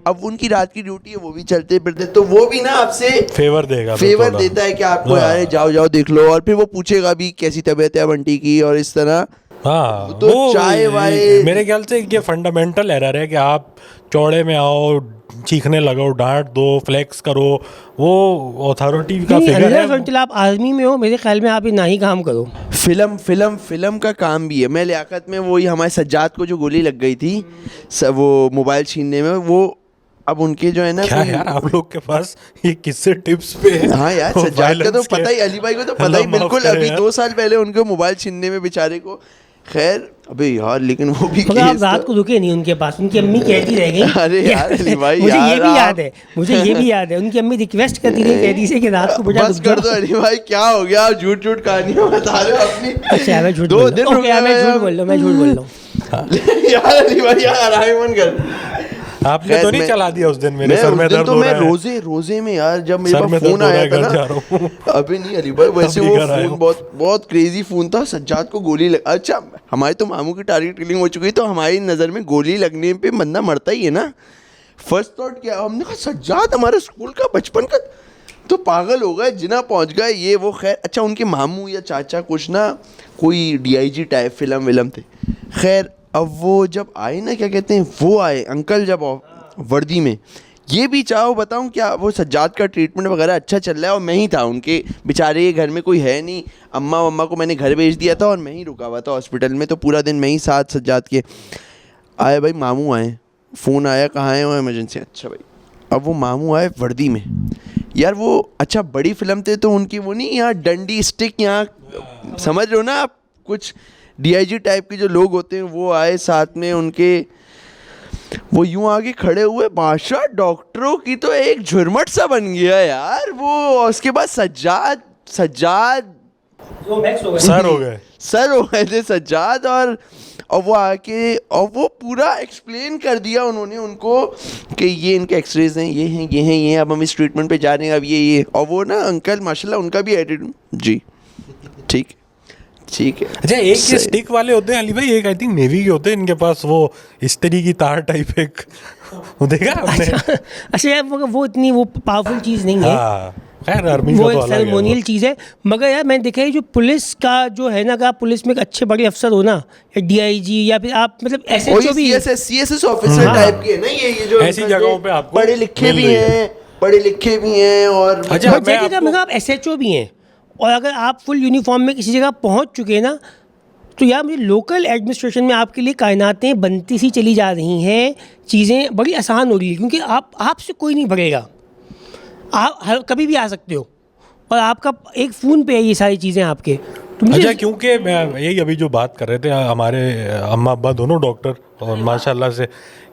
अब उनकी रात की ड्यूटी है, वो भी चलते फिरते, तो वो भी ना आपसे फेवर देता है कि आपको यार जाओ देख लो, और फिर वो पूछेगा भी कैसी तबीयत है बंटी की, और इस तरह। हाँ तो चाय वाय मेरे ख्याल से ये फंडामेंटल एरर है कि आप चौड़े में आओ, चीखने लगो, डांट दो, फ्लेक्स करो, वो अथॉरिटी का फिगर है। आप आर्मी में हो, मेरे ख्याल में आप ये ना ही काम करो। फिल्म का काम भी है। मैं लियाकत में वही हमारे सज्जाद को जो गोली लग गई थी वो मोबाइल छीनने में, वो अब उनके जो है ना, क्या यार आप लोग के पास ये किससे टिप्स पे है? हाँ यार सज्जाद का तो पता ही, अली भाई को तो पता ही बिल्कुल। अभी 2 साल पहले उनको मोबाइल छीनने में बेचारे को, खैर अबे यार, लेकिन वो भी मगर आप रात को रुके नहीं उनके पास, उनकी अम्मी कहती रह गई। अरे यार अली भाई, मुझे ये भी याद है, उनकी अम्मी रिक्वेस्ट करती रही कहती से कि रात को बेटा बस कर दो अली भाई, क्या हो गया, आप झूठ कहानियां बता रहे हो अपनी। अच्छा मैं झूठ 2 दिन मैं झूठ बोल रहा हूँ यार अली भाई यार आराम मन कर। आपने तो नहीं चला दिया उस दिन, मेरे सर में दर्द तो हो मैं रहा है। रोजे में यार, जब मेरे पास फोन आया था ना, अभी नहीं अली भाई, वैसे वो फोन बहुत क्रेजी फोन था। सज्जाद को गोली लग, अच्छा हमारे तो मामू की टारगेट किलिंग हो चुकी, तो हमारी नज़र में गोली लगने पे बंदा मरता ही है ना। फर्स्ट थॉट क्या, हमने कहा सज्जाद हमारे स्कूल का बचपन का, तो पागल हो गए, जिना पहुंच गए ये वो। खैर अच्छा उनके मामू या चाचा कुछ ना, कोई DIG टाइप फिल्म विलम थे। खैर अब वो जब आए ना, क्या कहते हैं, वो आए अंकल जब वर्दी में, ये भी चाहो बताऊं क्या, वो सज्जाद का ट्रीटमेंट वगैरह अच्छा चल रहा है, और मैं ही था उनके बेचारे, घर में कोई है नहीं, अम्मा को मैंने घर भेज दिया था और मैं ही रुका हुआ था हॉस्पिटल में, तो पूरा दिन मैं ही साथ सज्जाद के। आए भाई मामू आए, फ़ोन आया कहाँ आए हो, इमरजेंसी। अच्छा भाई, अब वो मामू आए वर्दी में यार, वो अच्छा बड़ी फिल्म थे तो उनकी वो नहीं, यहाँ डंडी स्टिक, यहाँ समझ रहे हो ना आप, कुछ DIG टाइप के जो लोग होते हैं वो आए साथ में उनके, वो यूं आगे खड़े हुए, बादशाह डॉक्टरों की तो एक झुरमट सा बन गया यार वो। उसके बाद सज्जाद सर हो गए थे सज्जाद, और वो आके और वो पूरा एक्सप्लेन कर दिया उन्होंने उनको कि ये इनके एक्सरेज हैं, ये हैं, अब हम इस ट्रीटमेंट पे जा रहे हैं, अब ये। और वो ना अंकल माशाल्लाह उनका भी एटीट्यूड, जी ठीक, ठीक है। अच्छा, एक ये सही। स्टिक वाले होते हैं अली भाई, एक आई थिंक नेवी के होते हैं, इनके पास वो इस्त्री की तार टाइप एक वो देखा आपने? अच्छा यार वो इतनी वो पावरफुल चीज़ नहीं है, हाँ, खैर आर्मी वो का तो एक अलग है वो। सेरेमोनियल चीज़ है। मगर यार मैंने देखा है जो पुलिस का जो है ना, अगर आप पुलिस में एक अच्छे बड़े अफसर हो ना, या डीआईजी या फिर आप मतलब ऐसे जो भी सीएसएस ऑफिसर हाँ। टाइप के हैं ना, ये जो ऐसी जगहों पे आपको पढ़े लिखे मिल भी रही है। हैं, पढ़े लिखे भी हैं और अच्छा, बट मैं जगह आपको- मगर आप एसएचओ भी हैं, और अगर आप फुल यूनिफॉर्म में किसी जगह पहुंच चुके हैं ना, तो यार मुझे लोकल एडमिनिस्ट्रेशन में आपके लिए कायनातें बनती सी चली जा रही हैं, चीज़ें बड़ी आसान हो रही है, क्योंकि आपसे कोई नहीं भरेगा, आप कभी भी आ सकते हो, और आपका एक फ़ोन पे है ये सारी चीज़ें आपके। तो मुझे अच्छा, क्योंकि मैं यही अभी जो बात कर रहे थे, हमारे अम्मा अब्बा दोनों डॉक्टर, और माशाल्लाह से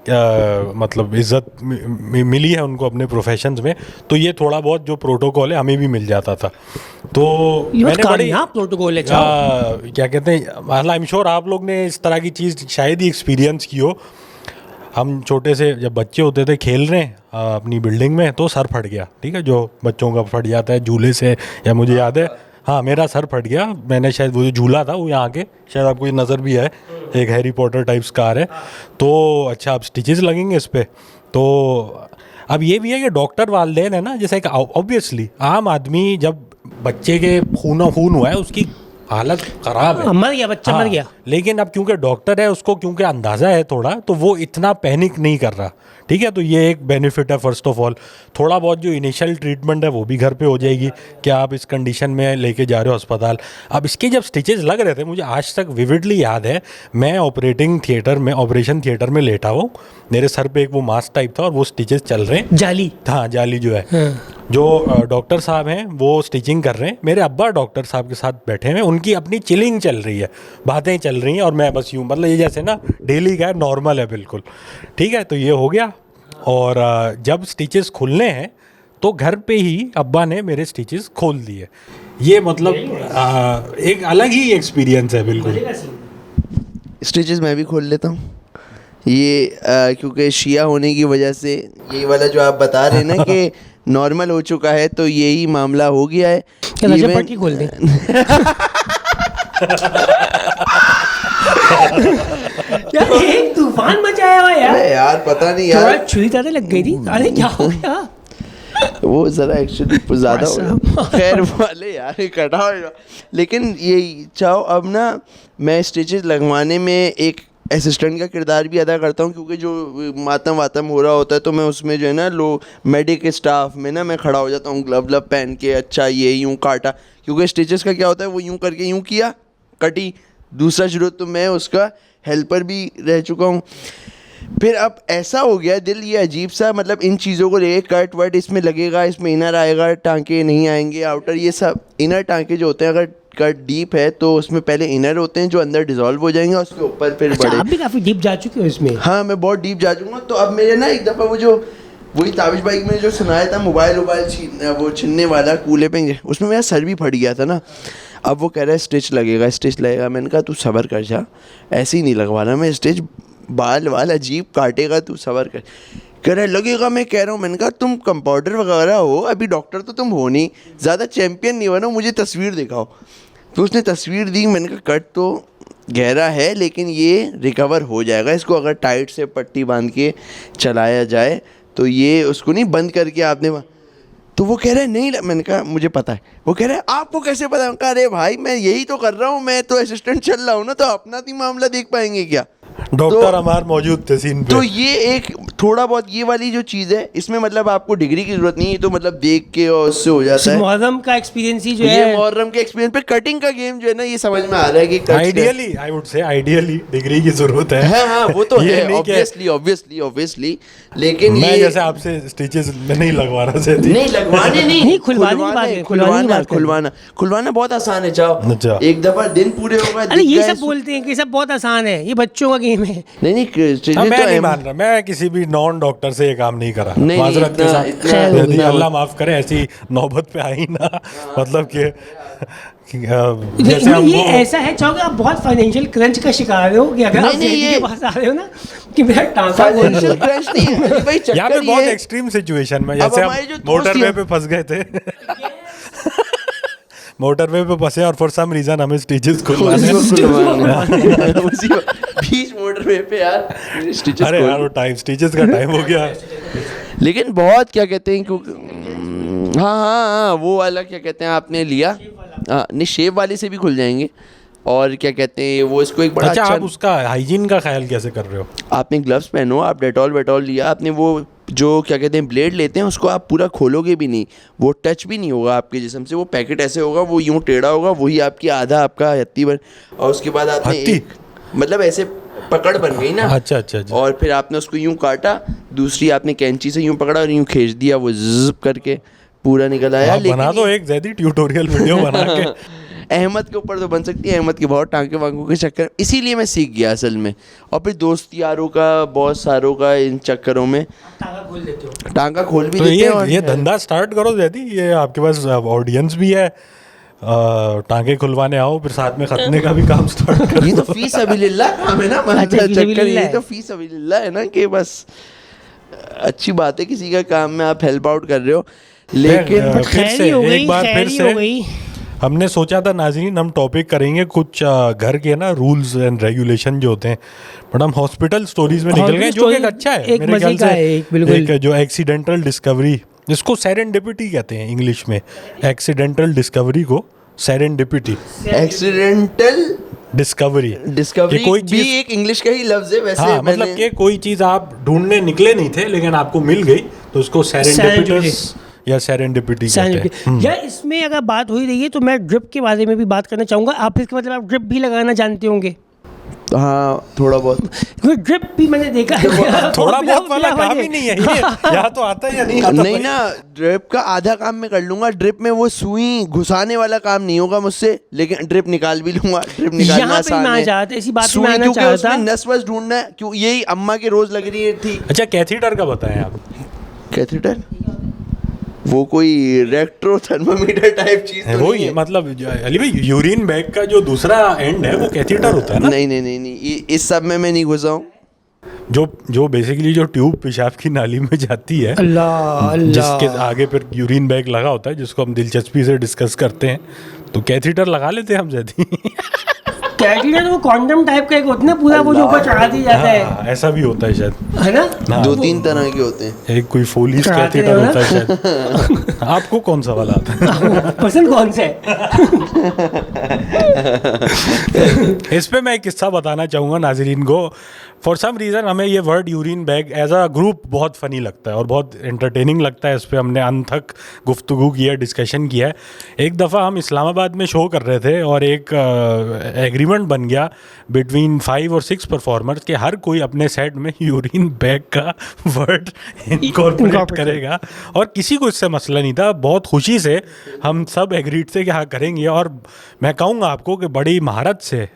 मतलब इज़्ज़त मिली है उनको अपने प्रोफेशंस में, तो ये थोड़ा बहुत जो प्रोटोकॉल है हमें भी मिल जाता था। तो ये बहुत मैंने बड़ी कामयाब प्रोटोकॉल है। चाहो क्या कहते हैं, आई एम श्योर आप लोग ने इस तरह की चीज़ शायद ही एक्सपीरियंस की हो। हम छोटे से जब बच्चे होते थे, खेल रहे हैं अपनी बिल्डिंग में, तो सर फट गया, ठीक है, जो बच्चों का फट जाता है झूले से, या मुझे याद है, हाँ मेरा सर फट गया। मैंने शायद वो जो झूला था वो यहाँ के, शायद आपको ये नज़र भी है, एक हैरी पॉटर टाइप्स कार है, तो अच्छा अब स्टिचेस लगेंगे इस पर। तो अब ये भी है कि डॉक्टर वालदेन है ना, जैसे एक ऑब्वियसली आम आदमी जब बच्चे के खून हुआ है, उसकी हालत ख़राब है, मर गया बच्चा, मर गया। लेकिन अब क्योंकि डॉक्टर है, उसको क्योंकि अंदाज़ा है थोड़ा, तो वो इतना पैनिक नहीं कर रहा, ठीक है। तो ये एक बेनिफिट है फर्स्ट ऑफ ऑल। थोड़ा बहुत जो इनिशियल ट्रीटमेंट है वो भी घर पे हो जाएगी कि आप इस कंडीशन में लेके जा रहे हो अस्पताल। अब इसके जब स्टिचेस लग रहे थे, मुझे आज तक विविडली याद है, मैं ऑपरेशन थिएटर में लेटा हूँ, मेरे सर पे एक वो मास्क टाइप था और वो स्टिचेस चल रहे हैं, जाली। हाँ जाली जो है, जो डॉक्टर साहब हैं वो स्टिचिंग कर रहे हैं, मेरे अब्बा डॉक्टर साहब के साथ बैठे हैं, उनकी अपनी चिलिंग चल रही है, बातें चल रही हैं, और मैं बस यूँ, मतलब ये जैसे ना डेली का नॉर्मल है बिल्कुल, ठीक है। तो ये हो गया, और जब स्टिचेस खुलने हैं तो घर पे ही अब्बा ने मेरे स्टिचेस खोल दिए। ये मतलब एक अलग ही एक्सपीरियंस है बिल्कुल। स्टिचेस मैं भी खोल लेता हूँ ये, क्योंकि शिया होने की वजह से ये वाला जो आप बता रहे हैं ना कि नॉर्मल हो चुका है, तो यही मामला हो गया है। रजब पट्टी खोल दे। यार एक तूफान मचाया हुआ यार। अरे यार पता नहीं थोड़ा यार, छुरी ज़्यादा लग गई थी, अरे क्या हो गया? वो ज़रा एक्चुअली ज़्यादा हो गया। खैर वाले यार इकट्ठा हो, लेकिन ये चाहो अब ना, मैं स्टिचेस लगवाने में एक असिस्टेंट का किरदार भी अदा करता हूँ, क्योंकि जो मातम वातम हो रहा होता है तो मैं उसमें जो है ना मेडिक स्टाफ में ना मैं खड़ा हो जाता हूँ, ग्लव पहन के, अच्छा ये यूँ काटा, क्योंकि स्टिचेस का क्या होता है, वो यूँ करके यूँ किया, कटी, दूसरा शुरू, तो मैं उसका हेल्पर भी रह चुका हूँ। फिर अब ऐसा हो गया दिल ये अजीब सा, मतलब इन चीज़ों को लेके कट वट इसमें लगेगा, इसमें इनर आएगा, टांके नहीं आएंगे, आउटर, ये सब इनर टांके जो होते हैं, अगर कट डीप है तो उसमें पहले इनर होते हैं जो अंदर डिजॉल्व हो जाएंगे, और उसके ऊपर फिर अच्छा, बड़े। आप भी काफ़ी डीप जा चुके हो इसमें। हाँ मैं बहुत डीप जा चुका हूँ। तो अब मेरे ना एक दफ़ा वो जो वही ताबिश भाई में जो सुनाया था मोबाइल वो छीनने वाला कूले पे, उसमें मेरा सर भी फट गया था ना। अब वो कह रहा है स्टिच लगेगा, मैंने कहा तू सब्र कर जा, ऐसे ही नहीं लगवाना मैं स्टिच, बाल अजीब काटेगा, तू सब्र कर। कह रहा है लगेगा, मैं कह रहा हूँ, मैंने कहा तुम कंपाउंडर वगैरह हो, अभी डॉक्टर तो तुम हो नहीं, ज़्यादा चैम्पियन नहीं बनो, मुझे तस्वीर दिखाओ। तो उसने तस्वीर दी, मैंने कहा कट तो गहरा है लेकिन ये रिकवर हो जाएगा, इसको अगर टाइट से पट्टी बांध के चलाया जाए तो ये उसको नहीं बंद करके आपने। तो वो कह रहा है नहीं, मैंने कहा मुझे पता है। वो कह रहा है आपको कैसे पता? मैंने कहा अरे भाई मैं यही तो कर रहा हूँ, मैं तो असिस्टेंट चल रहा हूँ ना, तो अपना भी मामला देख पाएंगे क्या? डॉक्टर हमारे मौजूद थे सीन पे। तो ये एक थोड़ा बहुत ये वाली जो चीज़ है, इसमें मतलब आपको डिग्री की जरूरत नहीं है, तो मतलब देख के और उससे हो जाता है। मुहर्रम का एक्सपीरियंस ही जो ये है, मुहर्रम के एक्सपीरियंस पे कटिंग का गेम जो है ना, ये समझ में आ रहा है कि ideally I would say ideally degree की जरूरत है। हाँ वो तो ये है नहीं कि- ऑब्वियसली, लेकिन मैं ये जैसे आपसे स्टिचेस में नहीं लगवा रहा से नहीं लगवाने नहीं, खुलवाने की बात है, खुलवाने की बात है। खुलवाना बहुत आसान है। जाओ अच्छा। एक दफा दिन पूरे होगा, अरे ये सब बोलते हैं कि सब बहुत आसान है, ये बच्चों का गेम है। नहीं हाँ, मैं नहीं मान रहा, मैं किसी भी नॉन डॉक्टर से ये काम नहीं करा, नहीं, माजरत के इतना- साथ, इतना- यदि इतना- अल्लाह माफ करे ऐसी नौबत पे आई ना, मतलब कि जैसे ये हमको ऐसा है, चाहो कि आप बहुत फाइनेंशियल क्रंच का शिकार हो, कि अगर आप नहीं, जैदी ये- के पास आ रहे हो ना कि मेरा टांका फाइनेंशियल क्रंच नहीं है अरे भाई, यहाँ पे चक्कर बहुत ये है। एक्सट्रीम सिचुएशन में, अब जैसे हमारे जो हम दोस्त मोटरवे हैं- पे फंस गए थे मोटरवे पे फंसे और फॉर सम रीजन हमें स्टिचेस खुलवाने उसी बीच मोटरवे पे यार stitches अरे खोल- यार वो टाइम स्टिचेस का टाइम हो गया। लेकिन बहुत क्या कहते हैं क्योंकि हाँ वो वाला क्या कहते हैं आपने लिया, हाँ नहीं शेव वाले से भी खुल जाएंगे। और क्या कहते हैं वो इसको एक बड़ा अच्छा अच्छा आप उसका हाइजीन का ख्याल कैसे कर रहे हो? आपने ग्लव्स पहनो, आप डेटॉल वेटॉल लिया आपने, वो जो क्या कहते हैं ब्लेड लेते हैं उसको आप पूरा खोलोगे भी नहीं, वो टच भी नहीं होगा आपके जिस्म से, वो पैकेट ऐसे होगा, वो यूं टेढ़ा होगा, वही आपकी आधा आपका हत्ती बन, और उसके बाद आपने हत्ती? मतलब ऐसे पकड़ बन गई ना। अच्छा अच्छा अच्छा। और फिर आपने उसको यूं काटा, दूसरी आपने कैंची से यूं पकड़ा और यूं खींच दिया, वो ज़िप करके पूरा निकल आया। आप बना दो एक जैदी ट्यूटोरियल वीडियो बना के। अहमद के ऊपर तो बन सकती है, अहमद के बहुत टांके वांकों के चक्कर, इसीलिए मैं सीख गया असल में। और फिर दोस्त यारों का बहुत सारों का इन चक्करों में टांगा खोल देते हो। टांका खोल भी तो देते हैं। और ये धंधा स्टार्ट करो जैदी, ये आपके पास ऑडियंस भी है, टांगे खुलवाने आओ, फिर साथ में खतने का भी काम स्टार्ट करो। ये तो फी सबिलिल्लाह काम है ना, मतलब अच्छा, फी चक्कर सबिलिल्लाह ये है। तो फी सबिलिल्लाह है ना, कि बस अच्छी बात है किसी का काम में आप हेल्प आउट कर रहे हो। लेकिन फिर खैर से ही हो एक गई, बार खैर फिर ही से हो गई। हमने सोचा था नाज़रीन हम टॉपिक करेंगे कुछ घर के ना रूल्स एंड रेगुलेशन जो होते हैं, बट हम हॉस्पिटल स्टोरीज में निकल गए, जो कि एक अच्छा है एक मेरे मजे ख्याल का है, से। एक बिल्कुल। एक जो एक्सीडेंटल डिस्कवरी, जिसको सेरेंडिपिटी कहते हैं इंग्लिश में, एक्सीडेंटल डिस्कवरी को सेरेंडिपिटी एक्सीडेंटल डिस्कवरी डिस्कवरी कोई भी चीज, एक इंग्लिश का ही लफ्ज है वैसे। हाँ मतलब मैंने कि कोई चीज आप ढूंढने निकले नहीं थे लेकिन आपको मिल गई, तो उसको सेरेंडिपिटस या सेरेंडिपिटी कहते हैं। यार इसमें अगर बात हो ही रही है तो मैं ड्रिप के बारे में भी बात करना चाहूँगा। आप इसका मतलब आप ड्रिप भी लगाना जानते होंगे? हाँ थोड़ा बहुत। क्योंकि ड्रिप भी मैंने देखा है। थोड़ा बहुत वाला काम ही नहीं है ये, या तो आता है या नहीं आता। नहीं भाई। ना, ड्रिप का आधा काम मैं कर लूंगा, ड्रिप में वो सुई घुसाने वाला काम नहीं होगा मुझसे, लेकिन ड्रिप निकाल भी लूंगा, ड्रिप निकालना यहाँ पे आसान मैं है। चाहता इसी बात पे सुई मैं आना क्योंकि चाहता उसमें नस वस ढूंढना है, क्यों यही अम्मा के रोज लग रही थी। अच्छा कैथीटर का बताएं आप। कैथेटर वो कोई रेक्ट्रो थर्मामीटर टाइप चीज तो वो नहीं ही है। मतलब अली भाई यूरिन बैग का जो दूसरा एंड है वो कैथीटर होता है ना, नहीं नहीं नहीं नहीं, इस सब में मैं नहीं घुसा हूँ। जो बेसिकली जो ट्यूब पेशाब की नाली में जाती है, अल्लाह जिसके अल्लाह। आगे फिर यूरिन बैग लगा होता है, जिसको हम दिलचस्पी से डिस्कस करते हैं, तो कैथीटर लगा लेते हैं हम जैदी। कैटलीटर वो कॉन्डम टाइप का एक होता है ना, पूरा वो जो ऊपर चढ़ा दिया जाता है, हाँ, ऐसा भी होता है शायद। है ना? हाँ, दो तीन तरह के होते हैं। एक कोई फोलीज चढ़ाते कैथीटर हो ना? होता है शायद। आपको कौन सा वाला आता है? पसंद कौन सा है? इस पे मैं एक किस्सा बताना चाहूँगा नाजरीन को। फॉर सम रीज़न हमें ये word urine bag as a group बहुत फ़नी लगता है और बहुत एंटरटेनिंग लगता है। इस पे हमने अनथक गुफ्तगू की है, डिस्कशन किया है। एक दफ़ा हम इस्लामाबाद में शो कर रहे थे और एक एग्रीमेंट बन गया बिटवीन 5 और 6 परफॉर्मर्स के हर कोई अपने सेट में यूरिन बैग का वर्ड इनकॉर्पोरेट करेगा, और किसी को इससे मसला नहीं था। बहुत खुशी से हम सब एग्रीड थे कि हाँ करेंगे, और मैं कहूँगा आपको कि बड़ी महारत से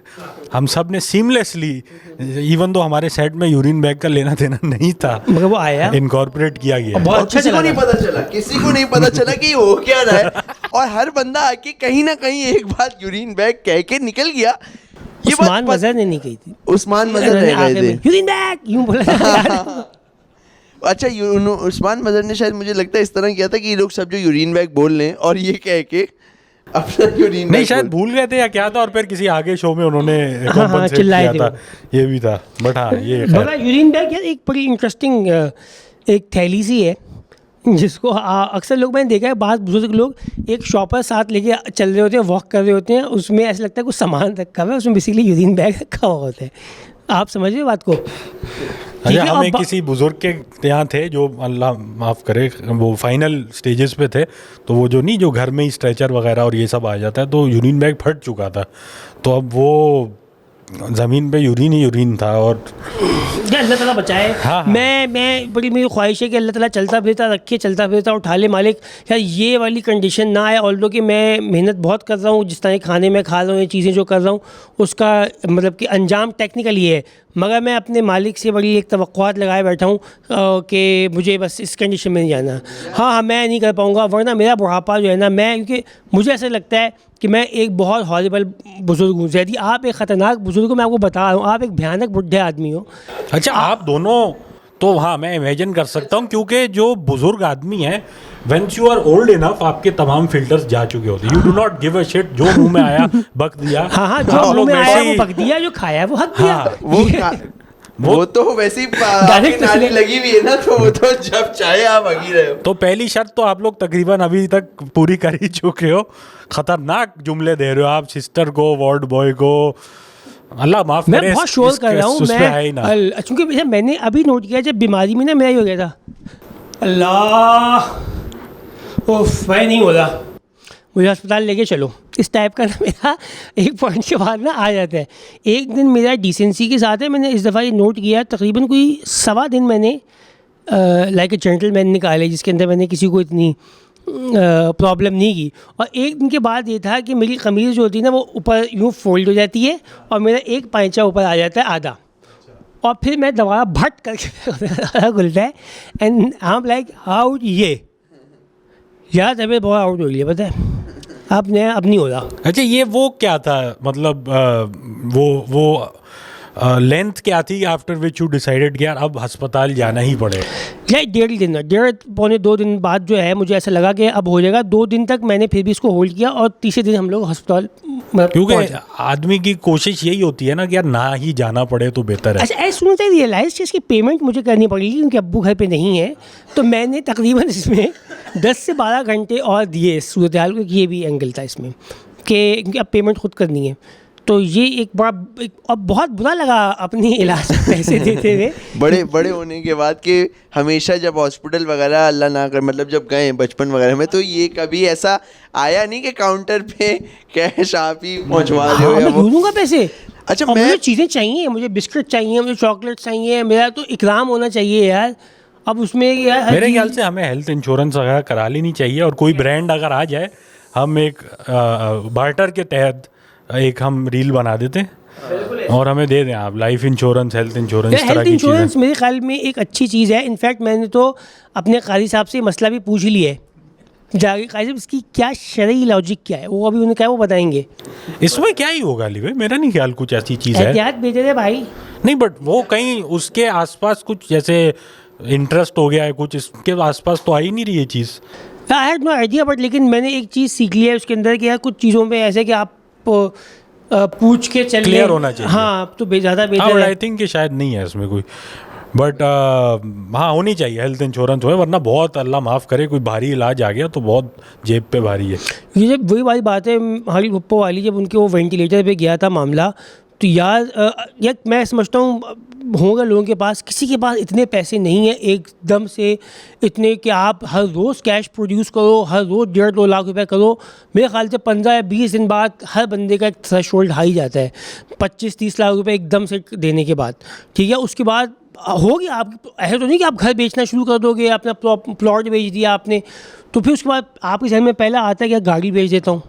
हम सब ने सीमलेसली, इवन तो हमारे सेट में यूरिन बैग का लेना देना नहीं था, मगर वो आया इनकॉर्पोरेट किया गया। बहुत और अच्छा किसी को चला नहीं था। पता चला, किसी को नहीं पता चला कि हो क्या रहा है, और हर बंदा आके कहीं ना कहीं एक बात यूरिन बैग कह के निकल गया। ये बात उस्मान मजहर ने नहीं कही थी, उस्मान मजहर उन्होंने रह आगे गए में थे। यूरिन बैग यूं बोला था। अच्छा उस्मान मजहर ने शायद मुझे लगता है इस तरह किया था कि ये लोग सब जो यूरिन बैग बोल लें और ये कह के अपना यूरिन नहीं बैग शायद भूल गए थे या क्या था, और फिर किसी आगे शो में उन्होंने हाँ, कॉम्पनसेट चिल्लाए किया थे था, वो। ये भी था। बट हाँ ये मगर खैर। यूरिन बैग यार एक बड़ी इंटरेस्टिंग एक थैली सी है, जिसको अक्सर लोग मैंने देखा है, बात बुजुर्ग लोग एक शॉपर साथ लेके चल रहे होते हैं, वॉक कर रहे होते हैं, उसमें ऐसा लगता है कुछ सामान रखा हुआ है, उसमें बेसिकली यूरिन बैग रखा हुआ होता है। आप समझ रहे हो बात को? ठीक अच्छा है, हम अब एक किसी बुजुर्ग के यहाँ थे जो अल्लाह माफ़ करे वो फाइनल स्टेजेस पे थे, तो वो जो नहीं जो घर में ही स्ट्रेचर वगैरह और ये सब आ जाता है, तो यूरिन बैग फट चुका था, तो अब वो ज़मीन पे यूरिन ही यूरिन था। और या अल्लाह ताला बचाए। हाँ, हाँ। मैं बड़ी मेरी ख्वाहिश है कि अल्लाह ताला चलता फिरता रखे, चलता फिरता उठा ले मालिक, यार ये वाली कंडीशन ना आए। ऑल्दो कि मैं मेहनत बहुत कर रहा हूँ, जिस तरह के खाने में खा रहा हूँ, ये चीज़ें जो कर रहा हूँ, उसका मतलब कि अंजाम टेक्निकल ये है, मगर मैं अपने मालिक से बड़ी एक तवक्कुआत लगाए बैठा हूँ कि मुझे बस इस कंडीशन में नहीं जाना। हाँ मैं नहीं कर पाऊँगा, वरना मेरा बुढ़ापा जो है ना, मैं क्योंकि मुझे ऐसा लगता है कि मैं एक बहुत हॉरिबल बुजुर्ग हूँ। जैदी आप एक ख़तरनाक बुजुर्ग हो, मैं आपको बता रहा हूँ, आप एक भयानक बुढ़े आदमी हो। अच्छा आप दोनों तो हाँ मैं इमेजिन कर सकता हूँ, क्योंकि जो बुजुर्ग आदमी है, once you are old enough, आपके तमाम फिल्टर्स जा चुके होते हैं, you do not give a shit, जो मुंह में आया बक दिया। हाँ तो जो आप मुंह लोग में वैसे आया ही- वो बक दिया, जो खाया वो हक दिया। हाँ, वो तो वैसे ही आपकी नाली लगी हुई है ना, तो वो तो जब चाहे आप अगी रहे हो। तो पहली शर्त तो आप लोग तकरीबन अभी तक पूरी कर ही चुके हो। खतरनाक जुमले दे रहे हो आप सिस्टर को, वार्ड बॉय को, अल्लाह माफ मैं करे। बहुत शोर कर रहा हूँ उस पे आए ही ना। मैं, क्योंकि भैया मैंने अभी नोट किया जब बीमारी में ना मेरा ही हो गया था। अल्लाह, उफ भाई नहीं हो रहा, मुझे अस्पताल लेके चलो, इस टाइप का ना मेरा एक पॉइंट के बाद ना आ जाता है। एक दिन मेरा डिसेंसी के साथ है, मैंने इस दफ़ा ये नोट किया, तकरीबन कोई 1.25 दिन मैंने लाइक ए जेंटलमैन निकाले, जिसके अंदर मैंने किसी को इतनी प्रॉब्लम नहीं की। और एक दिन के बाद ये था कि मेरी कमीज़ जो होती है ना वो ऊपर यूँ फोल्ड हो जाती है और मेरा एक पाइचा ऊपर आ जाता है आधा, और फिर मैं दोबारा भट करके खुलता है and I am like how ये यार तबीयत बहुत आउट हो गई है, पता है अब नहीं हो रहा। अच्छा ये वो क्या था, मतलब वो लेंथ क्या थी आफ्टर विच यू डिसाइडेड कि यार अब अस्पताल जाना ही पड़े? या 1.5 पौने 2 दिन बाद जो है मुझे ऐसा लगा कि अब हो जाएगा। 2 दिन तक मैंने फिर भी इसको होल्ड किया और तीसरे दिन हम लोग अस्पताल क्योंकि आदमी की कोशिश यही होती है ना कि यार ना ही जाना पड़े तो बेहतर है। अच्छा ऐसा सुनो, रियलाइज़ कि इसकी पेमेंट मुझे करनी पड़ेगी क्योंकि अब्बू घर पे नहीं है, तो मैंने तकरीबन इसमें 10 से 12 घंटे और दिए इस सूरत हाल को। ये भी एंगल था इसमें कि अब पेमेंट खुद करनी है, तो ये एक बड़ा और बहुत बुरा लगा अपनी इलाज में पैसे देते हुए। बड़े होने के बाद कि हमेशा जब हॉस्पिटल वगैरह अल्लाह ना कर, मतलब जब गए बचपन वगैरह में, तो ये कभी ऐसा आया नहीं कि काउंटर पे कैश आप ही पहुंचवा रहे हो हाँ, या मैं वो? क्यों दूंगा पैसे? अच्छा और मैं मुझे चीज़ें चाहिए, मुझे बिस्किट चाहिए, मुझे चॉकलेट चाहिए, मेरा तो इकराम होना चाहिए यार। अब उसमें यार हर मेरे चीज़- ख्याल से हमें हेल्थ इंश्योरेंस वगैरह करा लेनी चाहिए, और कोई ब्रांड अगर आ जाए, हम एक बार्टर के तहत एक हम रील बना देते हैं और हमें दे दें आप लाइफ इंश्योरेंस, हेल्थ इंश्योरेंस, इस तरह हेल्थ की इंश्योरेंस चीज़ें। मेरे ख्याल में एक अच्छी चीज़ है। इनफैक्ट मैंने तो अपने कारी साहब से मसला भी पूछ ही लिया है जाके, कारी साहब इसकी क्या शरई लॉजिक क्या है, वो अभी उन्हें क्या वो बताएंगे। इसमें क्या ही होगा अली भाई, मेरा नहीं ख्याल कुछ ऐसी चीज़ है। एहतियात भेजे थे भाई। नहीं बट वो कहीं उसके आसपास कुछ जैसे इंटरेस्ट हो गया है कुछ, इसके आसपास तो आ ही नहीं रही ये चीज़। I had no idea, but लेकिन मैंने एक चीज़ सीख ली है उसके अंदर कि यार कुछ चीज़ों में ऐसे कि आप पूछ के चल Clear होना चाहिए। हाँ तो ज़्यादा हाँ बेहतर बट है। आई थिंक कि शायद नहीं है इसमें कोई, बट हाँ होनी चाहिए हेल्थ इंश्योरेंस हो, वरना बहुत अल्लाह माफ़ करे कोई भारी इलाज आ गया तो बहुत जेब पे भारी है। ये जब वही वाली बात है हमारी पप्पो वाली, जब उनके वो वेंटिलेटर पे गया था मामला, तो यार मैं समझता हूँ होगा लोगों के पास, किसी के पास इतने पैसे नहीं है एकदम से इतने कि आप हर रोज़ कैश प्रोड्यूस करो, हर रोज़ 1.5-2 लाख रुपए करो। मेरे ख्याल से 15 या 20 दिन बाद हर बंदे का एक थ्रेशोल्ड हाई जाता है, 25-30 लाख रुपए एकदम से देने के बाद, ठीक है। उसके बाद होगी आप, ऐसा तो नहीं कि आप घर बेचना शुरू कर दोगे, अपना प्लॉट बेच दिया आपने, तो फिर उसके बाद आपके जहन में पहला आता है कि गाड़ी बेच देता हूँ,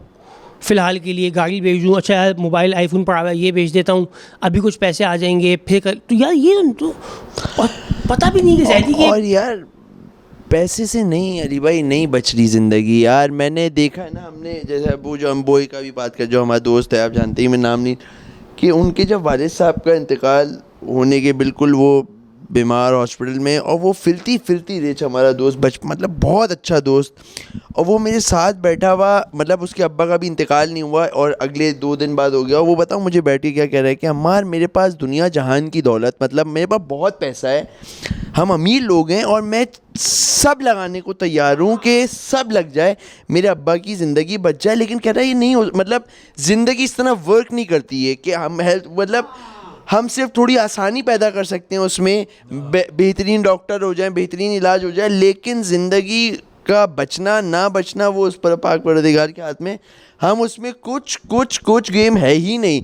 फ़िलहाल के लिए गाड़ी बेच दूँ, अच्छा यार मोबाइल आईफोन पड़ा हुआ है ये बेच देता हूँ, अभी कुछ पैसे आ जाएंगे फिर तो यार ये तो और पता भी नहीं कि शायद कि और यार पैसे से नहीं अली भाई नहीं बच रही ज़िंदगी यार। मैंने देखा है ना, हमने जैसे अबू जो हम बॉय का भी बात कर, जो हमारा दोस्त है आप जानते ही, मैं नाम नहीं, कि उनके जब वालिद साहब का इंतकाल होने के बिल्कुल वो बीमार हॉस्पिटल में, और वो फिरती रिच हमारा दोस्त मतलब बहुत अच्छा दोस्त, और वो मेरे साथ बैठा हुआ, मतलब उसके अब्बा का भी इंतकाल नहीं हुआ और अगले 2 दिन बाद हो गया। वो बताओ मुझे बैठ के क्या कह रहा है कि अम्मार मेरे पास दुनिया जहान की दौलत, मतलब मेरे पास बहुत पैसा है, हम अमीर लोग हैं और मैं सब लगाने को तैयार हूँ कि सब लग जाए, मेरे अब्बा की ज़िंदगी बच जाए, लेकिन कह रहा है ये नहीं हो, मतलब ज़िंदगी इस तरह वर्क नहीं करती है कि हम हेल्थ, मतलब हम सिर्फ थोड़ी आसानी पैदा कर सकते हैं उसमें, बेहतरीन डॉक्टर हो जाए, बेहतरीन इलाज हो जाए, लेकिन ज़िंदगी का बचना ना बचना वो उस पर पाक परवरदिगार के हाथ में। हम उसमें कुछ गेम है ही नहीं,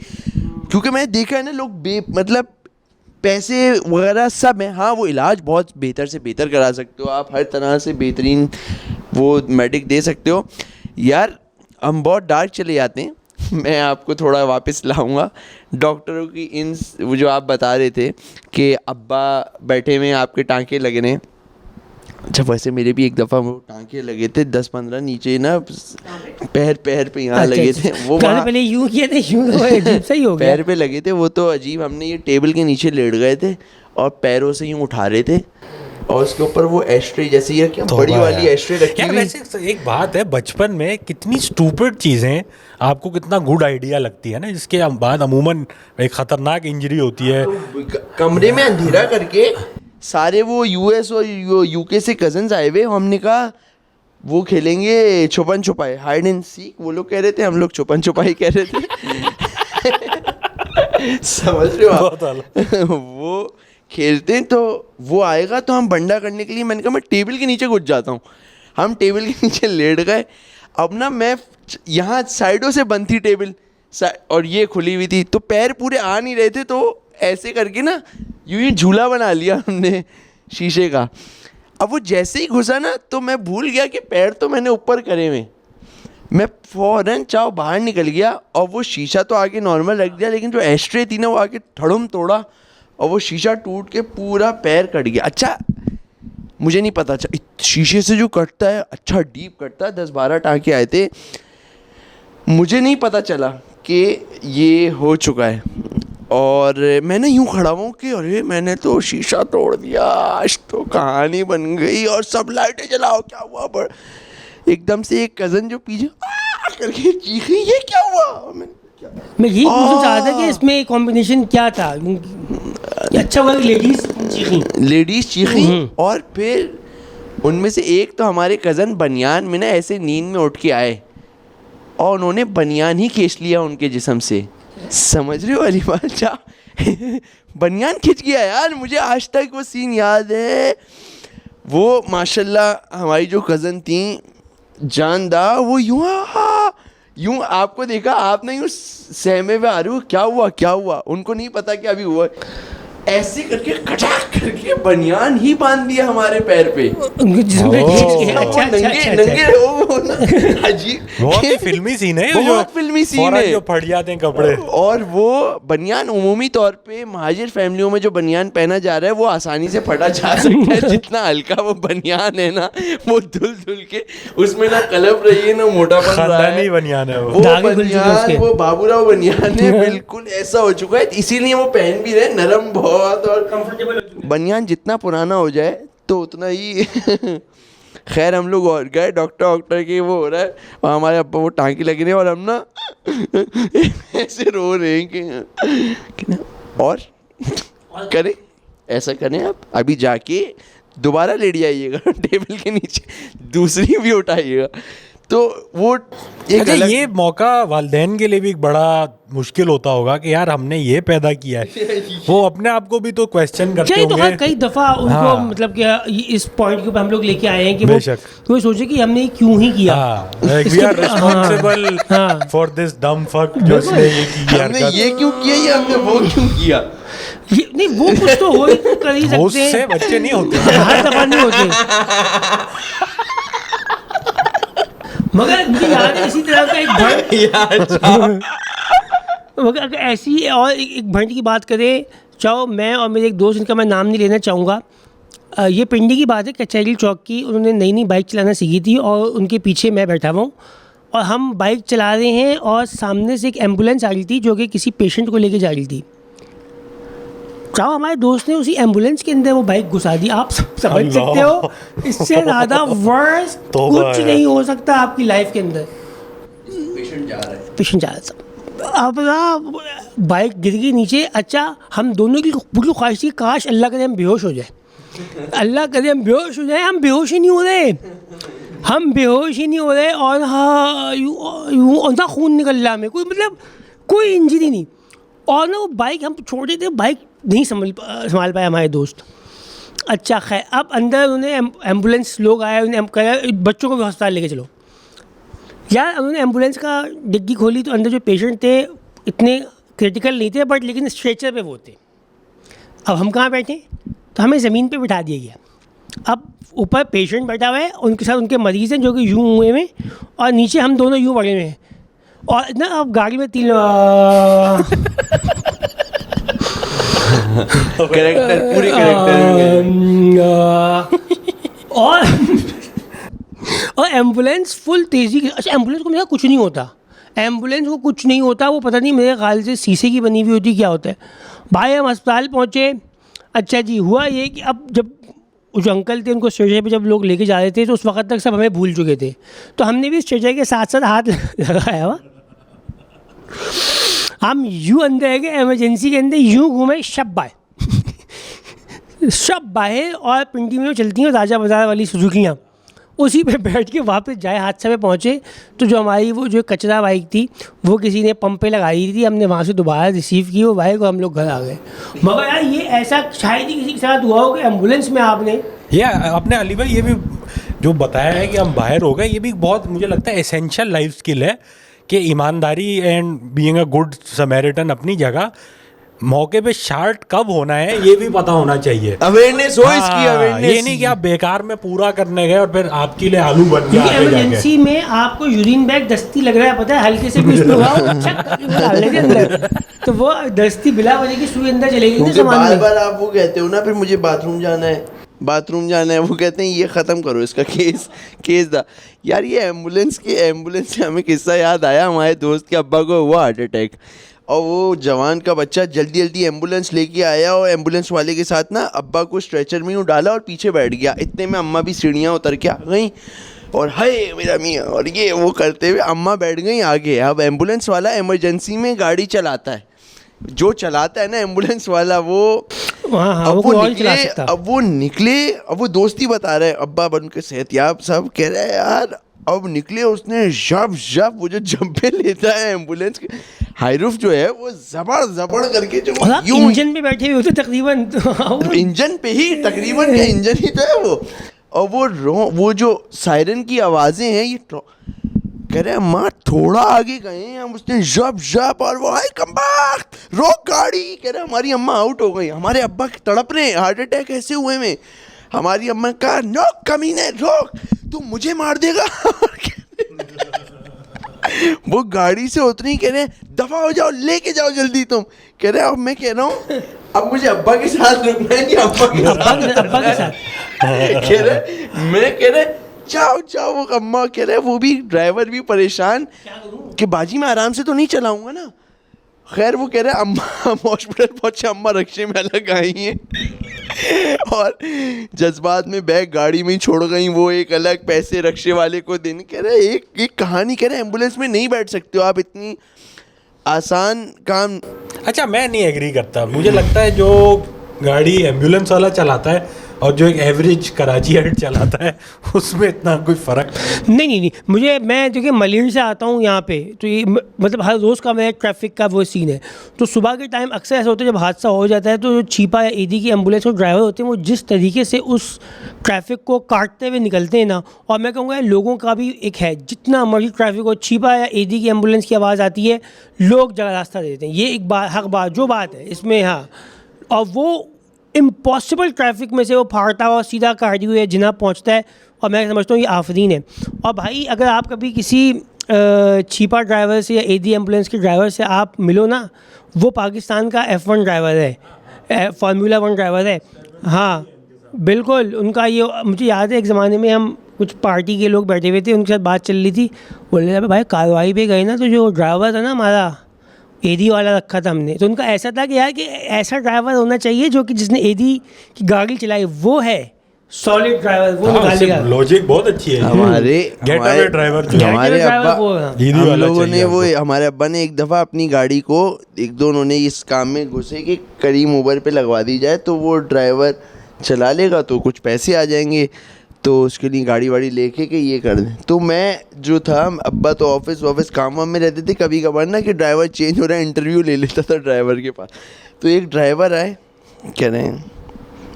क्योंकि मैंने देखा है ना लोग मतलब पैसे वगैरह सब हैं, हाँ वो इलाज बहुत बेहतर से बेहतर करा सकते हो आप, हर तरह से बेहतरीन वो मेडिक दे सकते हो यार। हम बहुत डार्क चले जाते हैं, मैं आपको थोड़ा वापस लाऊंगा डॉक्टरों की इन, वो जो आप बता रहे थे कि अब्बा बैठे हुए आपके टाँके लगे रहे। अच्छा वैसे मेरे भी एक दफ़ा वो टाँके लगे थे 10-15 नीचे ना, पैर पे यहाँ लगे थे, वो वहाँ पहले यूं किया था, यूं तो अजीब सा ही हो गया। पैर पे लगे थे वो तो अजीब, हमने ये टेबल के नीचे लेट गए थे और पैरों से यूँ उठा रहे थे और उसके ऊपर वो एस्ट्रे जैसे ये क्या बड़ी वाली एस्ट्रे रखी यार हुई। वैसे एक बात है, बचपन में कितनी स्टूपिड चीज़ें आपको कितना गुड आइडिया लगती है ना, जिसके बाद अमूमन एक खतरनाक इंजरी होती है। कमरे में अंधेरा करके सारे वो यूएस और यूके से कजन्स आए हुए, हमने कहा वो खेलेंगे छुपन छुपाई, हाइड एंड सीक। वो लोग कह रहे थे, हम लोग छुपन छुपाई कह रहे थे। समझ रहे हो आप? वो खेलते हैं तो वो आएगा तो हम बंडा करने के लिए, मैंने कहा मैं टेबल के नीचे घुस जाता हूँ। हम टेबल के नीचे लेट गए। अब ना मैं यहाँ साइडों से बंद थी टेबल और ये खुली हुई थी, तो पैर पूरे आ नहीं रहे थे, तो ऐसे करके ना यूं ही झूला बना लिया हमने शीशे का। अब वो जैसे ही घुसा ना तो मैं भूल गया कि पैर तो मैंने ऊपर करे हुए। मैं फ़ौरन चाव बाहर निकल गया और वो शीशा तो आके नॉर्मल रख दिया, लेकिन जो एस्ट्रे थी ना वो आके धड़ुम तोड़ा और वो शीशा टूट के पूरा पैर कट गया। अच्छा मुझे नहीं पता, अच्छा शीशे से जो कटता है अच्छा डीप कटता है, 10-12 टाँके आए थे। मुझे नहीं पता चला कि ये हो चुका है और मैंने यूं खड़ा हूँ कि अरे मैंने तो शीशा तोड़ दिया, आज तो कहानी बन गई और सब लाइटें जलाओ, क्या हुआ? पर एकदम से एक कज़न जो पीछे करके चीखी, ये क्या हुआ? मैं यही पूछना चाह रहा था कि इसमें कॉम्बिनेशन क्या था। अच्छा हुआ लेडीज चीखी और फिर उनमें से एक तो हमारे कज़न बनियान में ना ऐसे नींद में उठ के आए और उन्होंने बनियान ही खींच लिया उनके जिस्म से। समझ रहे हो वाली बात? क्या बनियान खींच गया यार, मुझे आज तक वो सीन याद है। वो माशाल्लाह हमारी जो कज़न थी जानदा, वो यूं आपको देखा, आपने यूं सहमे हुए आ रहे हो, क्या हुआ? उनको नहीं पता कि अभी हुआ। ऐसे करके कटाक करके बनियान ही बांध दिया हमारे पैर पे। नंगे अजीब, बहुत ही फिल्मी सीन है, बहुत फिल्मी सीन है, जो फट जाते हैं कपड़े। और वो बनियान उमूमी तौर पे महाजिर फैमिलियों में जो बनियान पहना जा रहा है वो आसानी से फटा जा सकता है। जितना हल्का वो बनियान है ना, वो धुल के उसमें ना कलप रही है ना मोटापन रहा है। बनियान है वो बनियान, वो बाबूराव बनियान है, बिल्कुल ऐसा हो चुका है। इसीलिए वो पहन भी रहे, नरम बहुत और कंफर्टेबल। बनियान जितना पुराना हो जाए तो उतना ही खैर हम लोग और गए डॉक्टर के, वो हो रहा है और हमारे अब्बा वो टांकी लगी रहे और हम ना ऐसे रो रहे हैं कि और करें, ऐसा करें आप अभी जाके दोबारा लेट जाइएगा टेबल के नीचे, दूसरी भी उठाइएगा। तो वो एक अच्छा, ये मौका वालिदैन के लिए भी एक बड़ा मुश्किल होता होगा कि यार हमने ये पैदा किया है। वो अपने आप को भी तो क्वेश्चन करते होंगे। कई दफ़ा उनको मतलब कि इस पॉइंट के ऊपर हम लोग लेके आए हैं कि वो सोचे कि हमने क्यों ही किया। We are responsible for this dumb fuck, जो इसने ये किया, हमने ये क्यों किया, ये हमने वो क्यों किया। ये नहीं, वो कुछ तो हो ही कर ही सकते हैं, उससे बच्चे नहीं होते, हर दफ़ा नहीं होते। मगर मुझे याद है इसी तरह का एक मगर अगर ऐसी और एक भंड की बात करें, चाहो मैं और मेरे एक दोस्त, इनका मैं नाम नहीं लेना चाहूँगा, ये पिंडी की बात है, कचहरी चौक की। उन्होंने नई बाइक चलाना सीखी थी और उनके पीछे मैं बैठा हुआ हूँ और हम बाइक चला रहे हैं और सामने से एक एम्बुलेंस आ रही थी जो कि किसी पेशेंट को लेके जा रही थी। चाहो हमारे दोस्त ने उसी एम्बुलेंस के अंदर वो बाइक घुसा दी। आप समझ सकते हो, इससे ज़्यादा वर्स्ट कुछ नहीं हो सकता आपकी लाइफ के अंदर। पेशेंट जा रहा है, अब ना बाइक गिर गई नीचे। अच्छा, हम दोनों की पूरी ख्वाहिश थी काश अल्लाह करे हम बेहोश हो जाए, अल्लाह करे हम बेहोश हो जाए। हम बेहोश ही नहीं हो रहे, और हाँ यूँ ना खून निकल रहा हमें, कोई मतलब कोई इंजरी नहीं। और ना वो बाइक हम छोड़ देते, बाइक नहीं संभाल पाए हमारे दोस्त। अच्छा खैर, अब अंदर उन्होंने एम्बुलेंस लोग आए, उन्हें कहा बच्चों को भी अस्पताल लेके चलो। यार उन्होंने एम्बुलेंस का डिग्गी खोली तो अंदर जो पेशेंट थे इतने क्रिटिकल नहीं थे, बट लेकिन स्ट्रेचर पे वो थे। अब हम कहाँ बैठे, तो हमें ज़मीन पे बिठा दिया गया। अब ऊपर पेशेंट बैठा हुआ है, उनके साथ उनके मरीज़ हैं जो कि यूँ हुए में, और नीचे हम दोनों यूँ बड़े हुए हैं। और ना अब गाड़ी में 3 कैरेक्टर पूरे कैरेक्टर और एम्बुलेंस फुल तेज़ी की। अच्छा, एम्बुलेंस को मेरा कुछ नहीं होता, एम्बुलेंस को कुछ नहीं होता, वो पता नहीं मेरे ख्याल से शीशे की बनी हुई होती, क्या होता है। भाई हम अस्पताल पहुँचे, अच्छा जी, हुआ ये कि अब जब जो अंकल थे उनको स्ट्रेचर पे जब लोग लेके जा रहे थे तो उस वक्त तक सब हमें भूल चुके थे, तो हमने भी स्ट्रेचर के साथ साथ हाथ लगाया हुआ, हम यूँ अंदर गए एमरजेंसी के अंदर, यूँ घूमे शब बाय शब बाय, और पिंडी में जो चलती हैं राजा बाजार वाली सुजुकियाँ, उसी पे बैठ के वापस जाए हादसा पे पहुँचे। तो जो हमारी वो जो कचरा बाइक थी वो किसी ने पंप पे लगाई थी, हमने वहाँ से दोबारा रिसीव की वो बाइक और हम लोग घर आ गए। मगर यार ये ऐसा शायद ही किसी के साथ हुआ हो कि एम्बुलेंस में आपने ये अपने अली भाई ये भी जो बताया है कि हम बाहर हो गए, ये भी बहुत मुझे लगता है एसेंशियल लाइफ स्किल है कि ईमानदारी and being a good Samaritan अपनी जगह, मौके पे शार्ट कब होना है ये भी पता होना चाहिए। अवेयरनेस हो इसकी, हाँ, अवेयरनेस। ये नहीं कि आप बेकार में पूरा करने गए और फिर आपके लिए आलू बन गया आगे जाके। इमरजेंसी में आपको यूरिन बैग दस्ती लग रहा है, पता है, हल्के से कुछ हुआ डालने के अंदर, तो वो दस्ती बिला वजह की सुई अंदर चलेगी ना क्योंकि सामान बार में। बार आप वो कहते हो ना, फिर मुझे बाथरूम जाना है, वो कहते हैं ये ख़त्म करो इसका केस दा यार। ये एम्बुलेंस से हमें किस्सा याद आया, हमारे दोस्त के अब्बा को हुआ हार्ट अटैक, और वो जवान का बच्चा जल्दी जल्दी एम्बुलेंस लेके आया और एम्बुलेंस वाले के साथ ना अब्बा को स्ट्रेचर में यूँ डाला और पीछे बैठ गया। इतने में अम्मा भी सीढ़ियाँ उतर के आ गई और हाय मेरा मियाँ, और ये वो करते हुए अम्मा बैठ गई आगे। अब एम्बुलेंस वाला इमरजेंसी में गाड़ी चलाता है, जो चलाता है ना एम्बुलेंस वाला वो हाँ, अब वो वो और चला निकले, सकता। अब वो दोस्ती बता रहे हैं, अब्बा बन के सेहतयाब सब कह रहे हैं यार। अब निकले, उसने जब वो जो जंपे लेता है एम्बुलेंस के, हाईरूफ जो है वो जबड़ करके जो और आप इंजन पे बैठे हुए होते तकरीबन, तो इंजन पे ही तकरीबन क्या इंजन ही तो है वो। और वो जो सायरन की आवाज़ें हैं, ये कह रहे हैं माँ थोड़ा आगे गए हैं हम, उसने जब और वो हाय कम बैक, रोक गाड़ी। कह रहे हमारी अम्मा आउट हो गई, हमारे अब्बा तड़प रहे हैं, हार्ट अटैक ऐसे हुए में। हमारी अम्मा कहा नो कमीने रोक, तू मुझे मार देगा। वो गाड़ी से उतरी, कह रहे दफा हो जाओ, लेके जाओ जल्दी तुम। कह रहे अब मैं कह रहा हूँ अब मुझे अब्बा के साथ रुकना है कि अब्बा के साथ कह रहे जाओ। वो अम्मा कह रहे वो भी ड्राइवर भी परेशान कि बाजी मैं आराम से तो नहीं चलाऊंगा ना। खैर वो कह रहे अम्मा हम हॉस्पिटल पहुंचे, अम्मा रक्शे में अलग आई हैं और जज्बात में बैग गाड़ी में ही छोड़ गई, वो एक अलग पैसे रक्शे वाले को देने। कह रहे एक कहानी, कह रहे एम्बुलेंस में नहीं बैठ सकते हो आप, इतनी आसान काम। अच्छा, मैं नहीं एग्री करता, मुझे लगता है जो गाड़ी एम्बुलेंस वाला चलाता है और जो एक एवरेज कराची हेड चलाता है उसमें इतना कोई फ़र्क नहीं, मैं जो कि मलिर से आता हूँ यहाँ पे, तो ये मतलब हर रोज़ का मेरा ट्रैफिक का वो सीन है। तो सुबह के टाइम अक्सर ऐसा होता है जब हादसा हो जाता है तो जो छीपा या ईदी की एम्बुलेंस के ड्राइवर होते हैं वो जिस तरीके से उस ट्रैफिक को काटते हुए निकलते हैं ना, और मैं कहूँगा लोगों का भी एक है, जितना मर्जी ट्रैफिक हो, छीपा या ईदी की एम्बुलेंस की आवाज़ आती है लोग जगह रास्ता दे देते हैं। ये एक बात हक बात जो बात है इसमें, हाँ। और वो इम्पॉसिबल ट्रैफिक में से वो फाड़ता हुआ सीधा काटते हुए जिना पहुंचता है, और मैं समझता हूँ ये आफरीन है। और भाई अगर आप कभी किसी छीपा ड्राइवर से या एडी एम्बुलेंस के ड्राइवर से आप मिलो ना, वो पाकिस्तान का F1 ड्राइवर है, फार्मूला 1 ड्राइवर है। हाँ बिल्कुल, उनका ये मुझे याद है, एक ज़माने में हम कुछ पार्टी के लोग बैठे हुए थे, उनके साथ बात चल रही थी, बोले भाई कार्रवाई पे गए ना तो जो ड्राइवर था ना हमारा, एडी वाला रखा था हमने, तो उनका ऐसा था कि यार कि ऐसा ड्राइवर होना चाहिए जो कि जिसने एडी की गाड़ी चलाई वो है सॉलिड ड्राइवर, वो निकालेगा। लॉजिक बहुत अच्छी है। हमारे ड्राइवर हमारे अब्बा हम लोगों ने वो आपको। हमारे अब्बा ने एक दफ़ा अपनी गाड़ी को एक दो उन्होंने इस काम में घुसे कि करीम उबर पे लगवा दी जाए तो वो ड्राइवर चला लेगा तो कुछ पैसे आ जाएंगे, तो उसके लिए गाड़ी वाड़ी लेके कि ये कर दें। तो मैं जो था, अब्बा तो ऑफिस काम में रहते थे, कभी कभार ना कि ड्राइवर चेंज हो रहा है इंटरव्यू ले लेता था ड्राइवर के पास। तो एक ड्राइवर आए, कह रहे हैं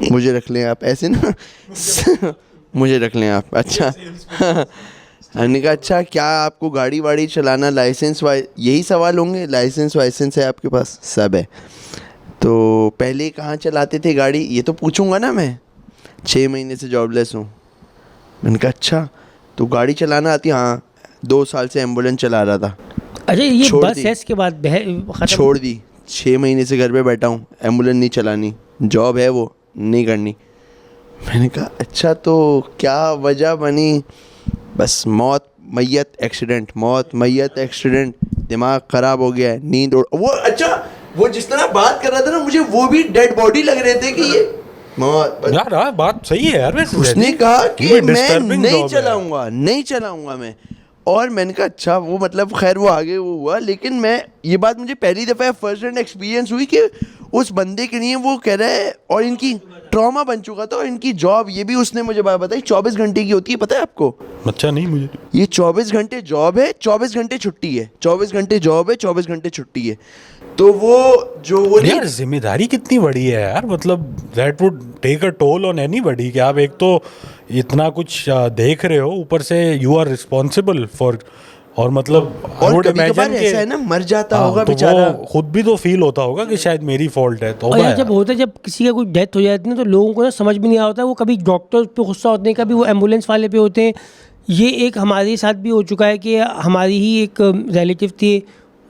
मुझे रख लें आप, ऐसे ना मुझे रख लें आप। अच्छा हमने कहा अच्छा क्या आपको गाड़ी वाड़ी चलाना लाइसेंस यही सवाल होंगे, लाइसेंस वाइसेंस है आपके पास? सब है। तो पहले कहाँ चलाते थे गाड़ी, ये तो पूछूंगा ना मैं। 6 महीने से जॉबलेस हूँ। मैंने कहा अच्छा तो गाड़ी चलाना आती? हाँ 2 साल से एम्बुलेंस चला रहा था। अच्छा ये बस है इसके बाद छोड़ दी, 6 महीने से घर पे बैठा हूँ, एम्बुलेंस नहीं चलानी, जॉब है वो नहीं करनी। मैंने कहा अच्छा तो क्या वजह बनी? बस मौत मैयत एक्सीडेंट, दिमाग ख़राब हो गया है, नींद उड़ वो। अच्छा वो जिस तरह बात कर रहा था ना, मुझे वो भी डेड बॉडी लग रहे थे कि ये मौत। यार हाँ, बात सही है यार वैसे। उसने कहा कि ये मैं disturbing नहीं job है। चलाऊंगा मैं। और मैंने कहा अच्छा, वो मतलब खैर वो आगे वो हुआ, लेकिन मैं ये बात मुझे पहली दफ़ा फर्स्ट हैंड एक्सपीरियंस हुई कि उस बंदे के लिए वो कह रहा है, और इनकी ट्रॉमा बन चुका था, और इनकी जॉब ये भी उसने मुझे बात बताई 24 घंटे की होती है, पता है आपको? अच्छा नहीं मुझे। ये 24 घंटे जॉब है, 24 घंटे छुट्टी है, 24 घंटे जॉब है, 24 घंटे छुट्टी है। तो वो जो वो यार जिम्मेदारी कितनी बड़ी है यार, मतलब that would take a toll on anybody कि आप एक तो इतना कुछ देख रहे हो, ऊपर से यू आर रिस्पॉन्सिबल फॉर, और मतलब और कभी-कभार ऐसा है ना, मर जाता होगा तो बेचारा। वो खुद भी तो फील होता होगा कि शायद मेरी फॉल्ट है। तो और यार जब होता है, जब किसी का कोई डेथ हो जाती है ना, तो लोगों को ना समझ में नहीं आता, वो कभी डॉक्टर पे गुस्सा होते हैं, कभी वो एम्बुलेंस वाले पे होते हैं। ये एक हमारे साथ भी हो चुका है कि हमारी ही एक रिलेटिव थी,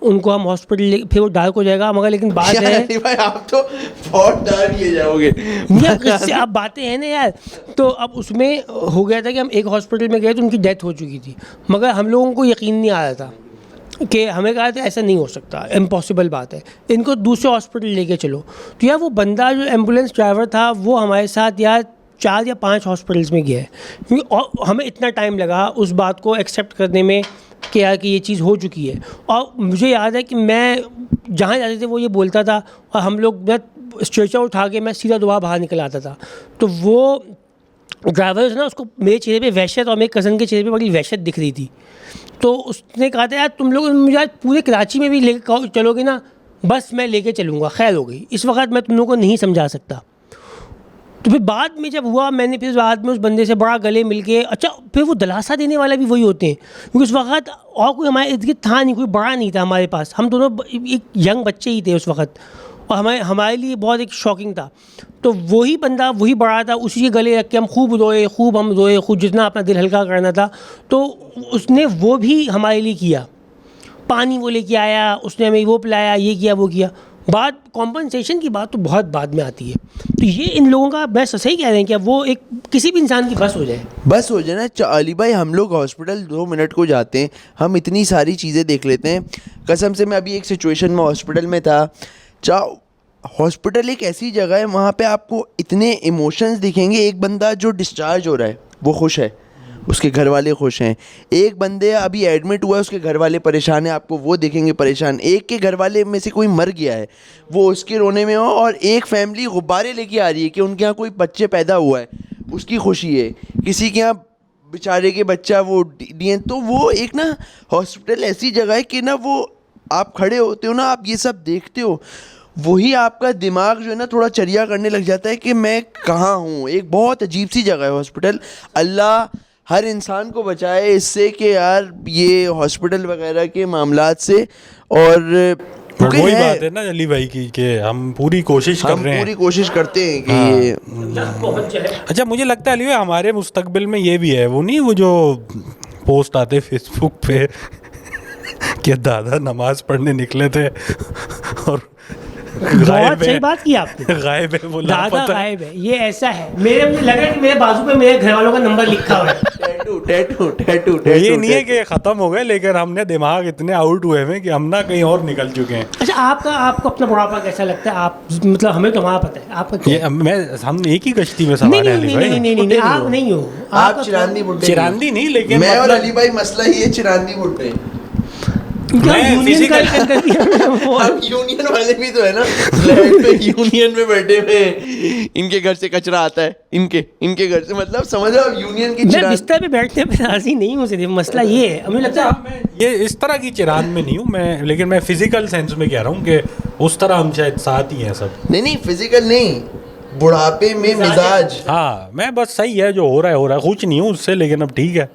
उनको हम हॉस्पिटल, फिर वो डार्क हो जाएगा मगर, लेकिन बात यार है अली भाई, आप तो बहुत डार्क ले जाओगे। यार किससे आप बातें हैं ना यार। तो अब उसमें हो गया था कि हम एक हॉस्पिटल में गए तो उनकी डेथ हो चुकी थी, मगर हम लोगों को यकीन नहीं आ रहा था, कि हमें कहा था ऐसा नहीं हो सकता, इम्पॉसिबल बात है, इनको दूसरे हॉस्पिटल लेके चलो। तो यार वो बंदा जो एम्बुलेंस ड्राइवर था, वो हमारे साथ यार 4 या 5 हॉस्पिटल्स में गया है, क्योंकि और हमें इतना टाइम लगा उस बात को एक्सेप्ट करने में कि यार कि ये चीज़ हो चुकी है। और मुझे याद है कि मैं जहाँ जाते थे वो ये बोलता था, और हम लोग मैं स्ट्रेचर उठा के मैं सीधा दोबारा बाहर निकल आता था। तो वो ड्राइवर ना, उसको मेरे चेहरे पे वहशत और मेरे कज़न के चेहरे पे बड़ी वहशत दिख रही थी। तो उसने कहा था यार तुम लोग मुझे आज पूरे कराची में भी लेके चलोगे ना, बस मैं लेके चलूँगा, खैर हो गई, इस वक्त मैं तुम लोगों को नहीं समझा सकता। तो फिर बाद में जब हुआ, मैंने फिर बाद में उस बंदे से बड़ा गले मिल के, अच्छा फिर वो दिलासा देने वाला भी वही होते हैं, क्योंकि उस वक्त और कोई हमारे इर्द गिर्द था नहीं, कोई बड़ा नहीं था हमारे पास, हम दोनों एक यंग बच्चे ही थे उस वक्त, और हमारे लिए बहुत एक शॉकिंग था। तो वही बंदा वही बड़ा था, उसी के गले रख के हम खूब रोए, खूब जितना अपना दिल हल्का करना था। तो उसने वो भी हमारे लिए किया, पानी वो लेके आया, उसने हमें वो पिलाया, ये किया वो किया। बात कॉम्पनसेशन की बात तो बहुत बाद में आती है। तो ये इन लोगों का, मैं सही कह रहे हैं कि वो एक किसी भी इंसान की बस हो जाए, बस हो जाए ना। अली भाई, हम लोग हॉस्पिटल 2 मिनट को जाते हैं, हम इतनी सारी चीज़ें देख लेते हैं। कसम से मैं अभी एक सिचुएशन में हॉस्पिटल में था। हॉस्पिटल एक ऐसी जगह है, वहाँ पे आपको इतने इमोशंस दिखेंगे। एक बंदा जो डिस्चार्ज हो रहा है वो खुश है, उसके घर वाले खुश हैं। एक बंदे अभी एडमिट हुआ है, उसके घर वाले परेशान हैं, आपको वो देखेंगे परेशान। एक के घर वाले में से कोई मर गया है, वो उसके रोने में हो। और एक फैमिली गुब्बारे लेके आ रही है कि उनके यहाँ कोई बच्चे पैदा हुआ है, उसकी खुशी है। किसी के यहाँ बेचारे के बच्चा वो दिए। तो वो एक ना हॉस्पिटल ऐसी जगह है कि ना, वो आप खड़े होते हो ना, आप ये सब देखते हो, वही आपका दिमाग जो है ना थोड़ा चर्या करने लग जाता है कि मैं कहाँ हूँ। एक बहुत अजीब सी जगह है हॉस्पिटल। अल्लाह हर इंसान को बचाए इससे कि यार ये हॉस्पिटल वगैरह के मामलात से। और वही बात है ना अली भाई की, कि हम पूरी कोशिश कर रहे हैं, पूरी कोशिश करते हैं कि ये पहुंच जाए। अच्छा मुझे लगता है अली भाई हमारे मुस्तकबिल में ये भी है, वो नहीं, वो जो पोस्ट आते फेसबुक पे कि दादा नमाज पढ़ने निकले थे और बहुत सही बात की आपने, गायब है, वो दादा लापता है। गायब है, ये ऐसा है। मुझे लगा कि मेरे बाजू पे मेरे घर वालों का नंबर लिखा हुआ है। टैटू ये नहीं है कि खत्म हो गए, लेकिन हमने दिमाग इतने आउट हुए हैं कि हम ना कहीं और निकल चुके हैं। अच्छा आपको अपना बुढ़ापा कैसा लगता है? आप मतलब हमें तो वहाँ पता है आपका क्या है? हम एक ही कश्ती में नहीं सवार हैं नहीं अली नहीं भाई। नहीं नहीं आप नहीं हो, आप चिरांदी बुड्ढे चिरांदी नहीं, लेकिन मैं और मतलब अली भाई मसला ही है चिरांदी बुड्ढे। क्या मैं यूनियन का physical- कर दिया वो अब यूनियन वाले भी तो है ना, फ्लैट पे यूनियन में बैठे हुए, इनके घर से कचरा आता है, इनके घर से, मतलब समझ रहे हो यूनियन की मैं चिरांदी। बिस्तर पे बैठने पे राजी नहीं हूँ, सिर्फ मसला ये है। मुझे लगता है मैं ये इस तरह की चिरांद में नहीं हूँ मैं, लेकिन मैं फिजिकल सेंस में कह रहा हूँ कि उस तरह हम शायद साथ ही हैं सब। नहीं फिजिकल नहीं, बुढ़ापे में मिजाज। हाँ मैं बस सही है, जो हो रहा है कुछ नहीं हूँ उससे, लेकिन अब ठीक है।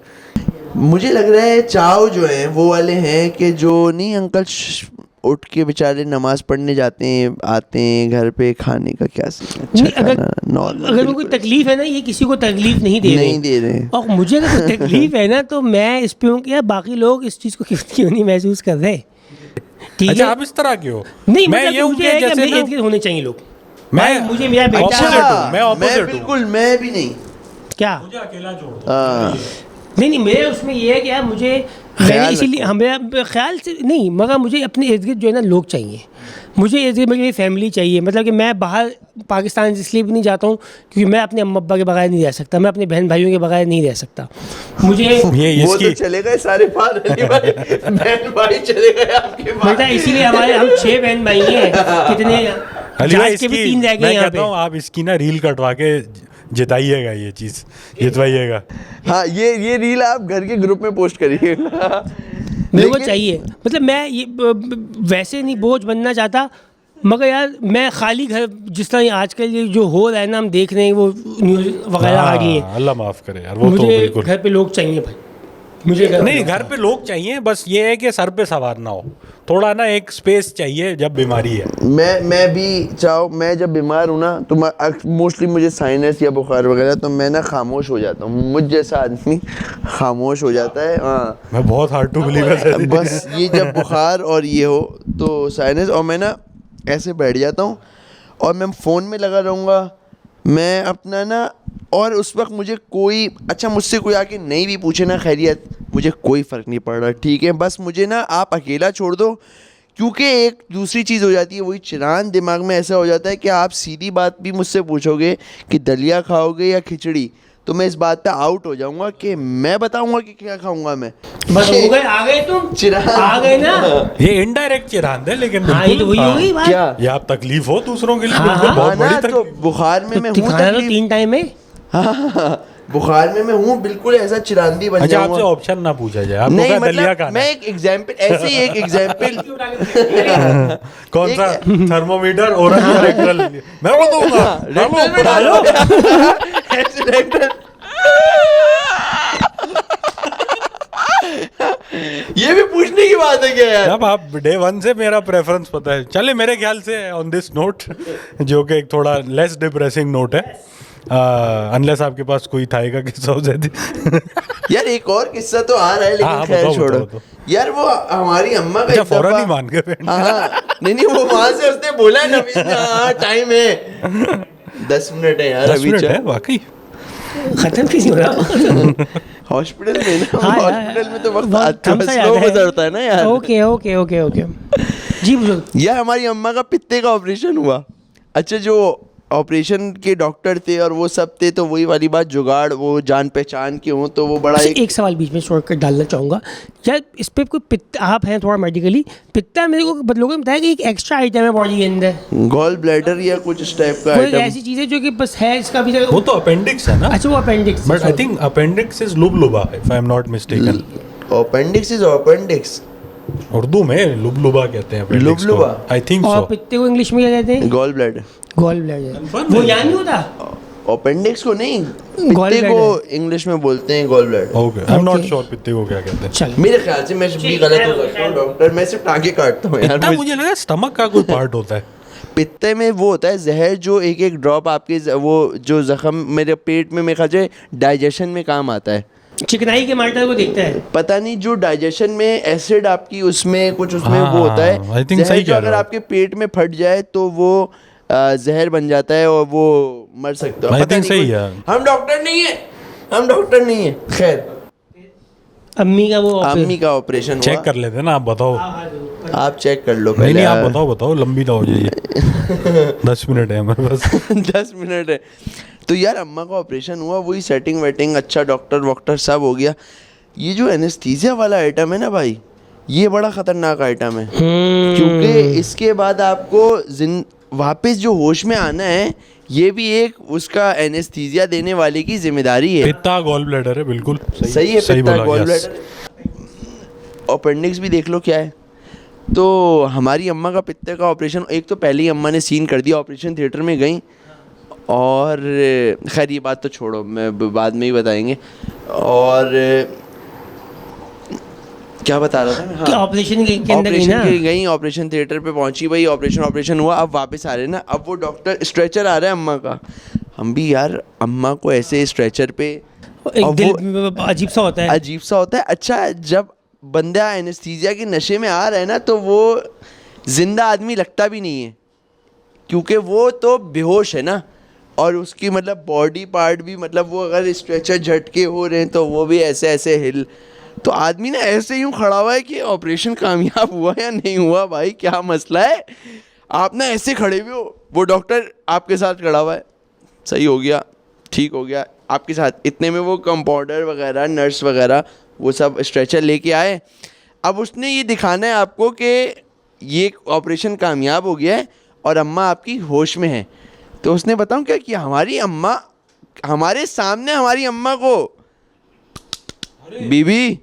मुझे लग रहा है चाव जो है वो वाले हैं कि जो नहीं अंकल उठ के बेचारे नमाज पढ़ने जाते हैं, आते हैं घर पे, खाने का क्या सीन है, नहीं, अच्छा खाना, नॉर्मल, अगर कोई तकलीफ है ना, ये किसी को तकलीफ नहीं दे रहे। और मुझे अगर कोई तकलीफ है ना, तो मैं इस पे हूँ कि यार बाकी लोग इस चीज़ को क्यों नहीं महसूस कर रहे। ठीक अच्छा है, आप इस तरह के हो? नहीं मैं मतलब ये हूँ मुझे कि है कि जैसे मेरे ना- इर्द-गिर्द होने चाहिए लोग। मैं मुझे मेरा बेटा opposite हूँ, मैं opposite हूँ। बिल्कुल मैं भी नहीं। क्या मुझे अकेला छोड़ दो। हाँ, नहीं मेरे उसमें ये है कि यार मुझे, मैंने इसीलिए हमें ख्याल से नहीं, मगर मुझे अपने इर्द गिर्द जो है ना लोग चाहिए। मुझे ये मेरी फैमिली चाहिए, मतलब कि मैं बाहर पाकिस्तान इसलिए भी नहीं जाता हूँ क्योंकि मैं अपने अम्मा अब्बा के बगैर नहीं रह सकता, मैं अपने बहन भाइयों के बगैर नहीं रह सकता। मुझे ये वो तो इसकी चले गए सारे बाहर, अली भाई बहन भाई चले गए आपके बेटा, बाहर। इसीलिए हम 6 बहन भाई हैं, कितने अली भाई जाट के भी इसकी 3 रह गए मैं यहाँ कहता हूँ पे। आप इसकी ना रील कटवा के जिताइएगा, ये चीज़ जितवाइएगा। हाँ, ये रील आप घर के ग्रुप में पोस्ट करिएगा। मेरे को लेकिन- चाहिए, मतलब मैं ये वैसे नहीं बोझ बनना चाहता, मगर यार मैं खाली घर, जिस तरह ये आजकल ये जो हो रहा है ना, हम देख रहे हैं वो न्यूज़ वगैरह आ रही है, हाँ, अल्लाह माफ़ करे यार, वो तो मुझे बिल्कुल घर पे लोग चाहिए भाई, मुझे नहीं, घर पे लोग चाहिए, बस ये है कि सर पे सवार ना हो, थोड़ा ना एक स्पेस चाहिए जब बीमारी है। मैं भी चाहो, मैं जब बीमार हूँ ना तो मोस्टली मुझे साइनस या बुखार वगैरह, तो मैं ना खामोश हो जाता हूँ, मुझ जैसा आदमी खामोश हो जाता है। हाँ, मैं बहुत हार्ड टू बिलीव है बस ये जब बुखार और ये हो तो साइनस, और मैं ना ऐसे बैठ जाता हूँ और मैं फ़ोन में लगा रहूँगा, मैं अपना ना, और उस वक्त मुझे कोई, अच्छा मुझसे कोई आके नहीं भी पूछे ना खैरियत, मुझे कोई फ़र्क नहीं पड़ रहा, ठीक है, बस मुझे ना आप अकेला छोड़ दो। क्योंकि एक दूसरी चीज़ हो जाती है, वही चिरान दिमाग में ऐसा हो जाता है कि आप सीधी बात भी मुझसे पूछोगे कि दलिया खाओगे या खिचड़ी, तो मैं इस बात पे आउट हो जाऊंगा कि मैं बताऊंगा कि क्या खाऊंगा मैं। बस हो गए, आ गए तुम, चिरान आ गए ना। ये इनडायरेक्ट चिरांद है, लेकिन हाँ, ये तो वही बिल्कुल, हो गई बात। क्या ये आप तकलीफ हो दूसरों के लिए, हाँ, बिल्कुल हाँ, बहुत बड़ी ना, तो तकलीफ। बुखार में मैं हूँ, खाना तो तकलीफ, 3 टाइम है। हाँ, बुखार में मैं हूँ, बिल्कुल ऐसा चिरांदी बन अच्छा, आपसे जाऊंगा। ऑप्शन ना पूछा जाए, आपको नहीं क्या दलिया मतलब खाना मैं है? एक एग्जाम्पल, ऐसे ही एक एग्जाम्पल कौन एक- सा थर्मोमीटर, ओरल या रेक्टल? मैं वो दूंगा, रेक्टल में डालो। ऐसे रेक्टल। ये भी पूछने की बात है क्या यार? अब आप डे 1 से मेरा प्रेफरेंस पता है। चले, मेरे ख्याल से ऑन दिस नोट, जो कि एक थोड़ा लेस डिप्रेसिंग नोट है, अनलेस आपके पास कोई थाई का किस्सा हो जाती। यार एक और किस्सा तो आ रहा है, लेकिन हाँ, खैर बताओ, छोड़ो। बताओ। यार वो हमारी अम्मा का अच्छा, एक फौरन दफा- ही मान गए। हाँ, नहीं वो वहां से उसने बोला है ना, हाँ टाइम है, 10 मिनट है यार 10 अभी। मिनट है वाकई। खत्म किसी हो रहा। हॉस्पिटल में ना, हाँ यार, हॉस्पिटल में तो वक्त बहुत थम सा स्लो याद है। गुजरता है ना यार। ओके ओके ओके ओके, जी बुजुर्ग। यार हमारी अम्मा का पित्ते का ऑपरेशन हुआ। अच्छा, जो ऑपरेशन के डॉक्टर थे और वो सब थे, तो वही वाली बात, जुगाड़ वो जान पहचान के हों तो वो बड़ा अच्छा, एक सवाल बीच में शॉर्टकट डालना चाहूँगा यार, इस पे कोई पित्ता, आप हैं थोड़ा मेडिकली, पित्ता मेरे को लोगों ने बताया कि एक एक्स्ट्रा आइटम है बॉडी के अंदर, गॉल ब्लैडर या कुछ इस टाइप का कोई एक आइटम। ऐसी चीज़ है जो कि बस है इसका भी। वो तो अपेंडिक्स है ना, अच्छा, वो appendix, but I think appendix is लुबलुबा, if I am not mistaken. Appendix is appendix, Urdu में लुबलुबा कहते हैं लुबलुबा? आई थिंक और सो। पित्ते को इंग्लिश में क्या कहते हैं? Gall bladder. Gall bladder. Confirm वो है? याद नहीं होता? अपेंडिक्स को नहीं, Gall पित्ते को bladder। इंग्लिश में बोलते हैं gall bladder. Okay, I am not Okay. Sure पित्ते को क्या कहते हैं। चल, मेरे ख्याल से मैं भी गलत हो सकता हूँ डॉक्टर, मैं सिर्फ टांगे काटता हूँ यार। पित्ता मुझे लगा स्टमक का कोई पार्ट होता है। पित्ते में वो होता है जहर, जो एक एक ड्रॉप आपके वो जो जख्म मेरे पेट में, मेरे ख्याल से डाइजेशन में काम आता है। चिकनाई के मार्टर को देखता है। पता नहीं, जो डाइजेशन में एसिड आपकी उसमें कुछ उसमें हाँ, वो होता है, I think जहर सही जो कह अगर रहे हो। आपके पेट में फट जाए तो वो जहर बन जाता है और वो मर सकता है। I पता think नहीं सही कुछ- है। हम डॉक्टर नहीं है, हम डॉक्टर नहीं है। खैर, अम्मी का वो अम्मी का ऑपरेशन चेक हुआ। कर लेते हैं ना, आप बताओ। आप चेक कर लो नहीं पहले नहीं, आप बताओ, लंबी ना हो जाइए। 10 मिनट है हमारे पास। 10 मिनट है। तो यार अम्मा का ऑपरेशन हुआ, वही सेटिंग वेटिंग, अच्छा डॉक्टर वॉक्टर सब हो गया। ये जो एनेस्थीसिया वाला आइटम है ना भाई, ये बड़ा ख़तरनाक आइटम है, क्योंकि इसके बाद आपको वापस जो होश में आना है, ये भी एक उसका एनेस्थीसिया देने वाले की जिम्मेदारी है। पित्ता गॉल ब्लैडर है, बिल्कुल सही है, पित्ता बोला, गॉल yes। ब्लैडर, अपेंडिक्स भी देख लो क्या है। तो हमारी अम्मा का पित्ते का ऑपरेशन, एक तो पहले ही अम्मा ने सीन कर दिया, ऑपरेशन थिएटर में गई, और खैर ये बात तो छोड़ो, मैं बाद में ही बताएंगे। और क्या बता रहा था मैं? हाँ, ऑपरेशन के अंदर गई ऑपरेशन ना। के गई, ऑपरेशन थिएटर पे पहुंची भाई, ऑपरेशन हुआ, अब वापस आ रहे ना, अब वो डॉक्टर स्ट्रेचर आ रहा है अम्मा का, हम भी यार अम्मा को ऐसे स्ट्रेचर पे, एक और दिल अजीब सा होता है। अजीब सा होता है। अच्छा, जब बंदा एनेस्थीसिया के नशे में आ रहा है ना, तो वो जिंदा आदमी लगता भी नहीं है, क्योंकि वो तो बेहोश है ना, और उसकी मतलब बॉडी पार्ट भी, मतलब वो अगर स्ट्रेचर झटके हो रहे हैं तो वो भी ऐसे ऐसे हिल, तो आदमी ना ऐसे यूं खड़ा हुआ है कि ऑपरेशन कामयाब हुआ या नहीं हुआ, भाई क्या मसला है। आप ना ऐसे खड़े हुए हो, वो डॉक्टर आपके साथ खड़ा हुआ है, सही हो गया, ठीक हो गया आपके साथ। इतने में वो कंपाउंडर वगैरह, नर्स वगैरह, वो सब स्ट्रेचर लेके आए। अब उसने ये दिखाना है आपको कि ये ऑपरेशन कामयाब हो गया है और अम्मा आपकी होश में है। तो उसने बताऊं क्या कि हमारी अम्मा, हमारे सामने हमारी अम्मा को, बीबी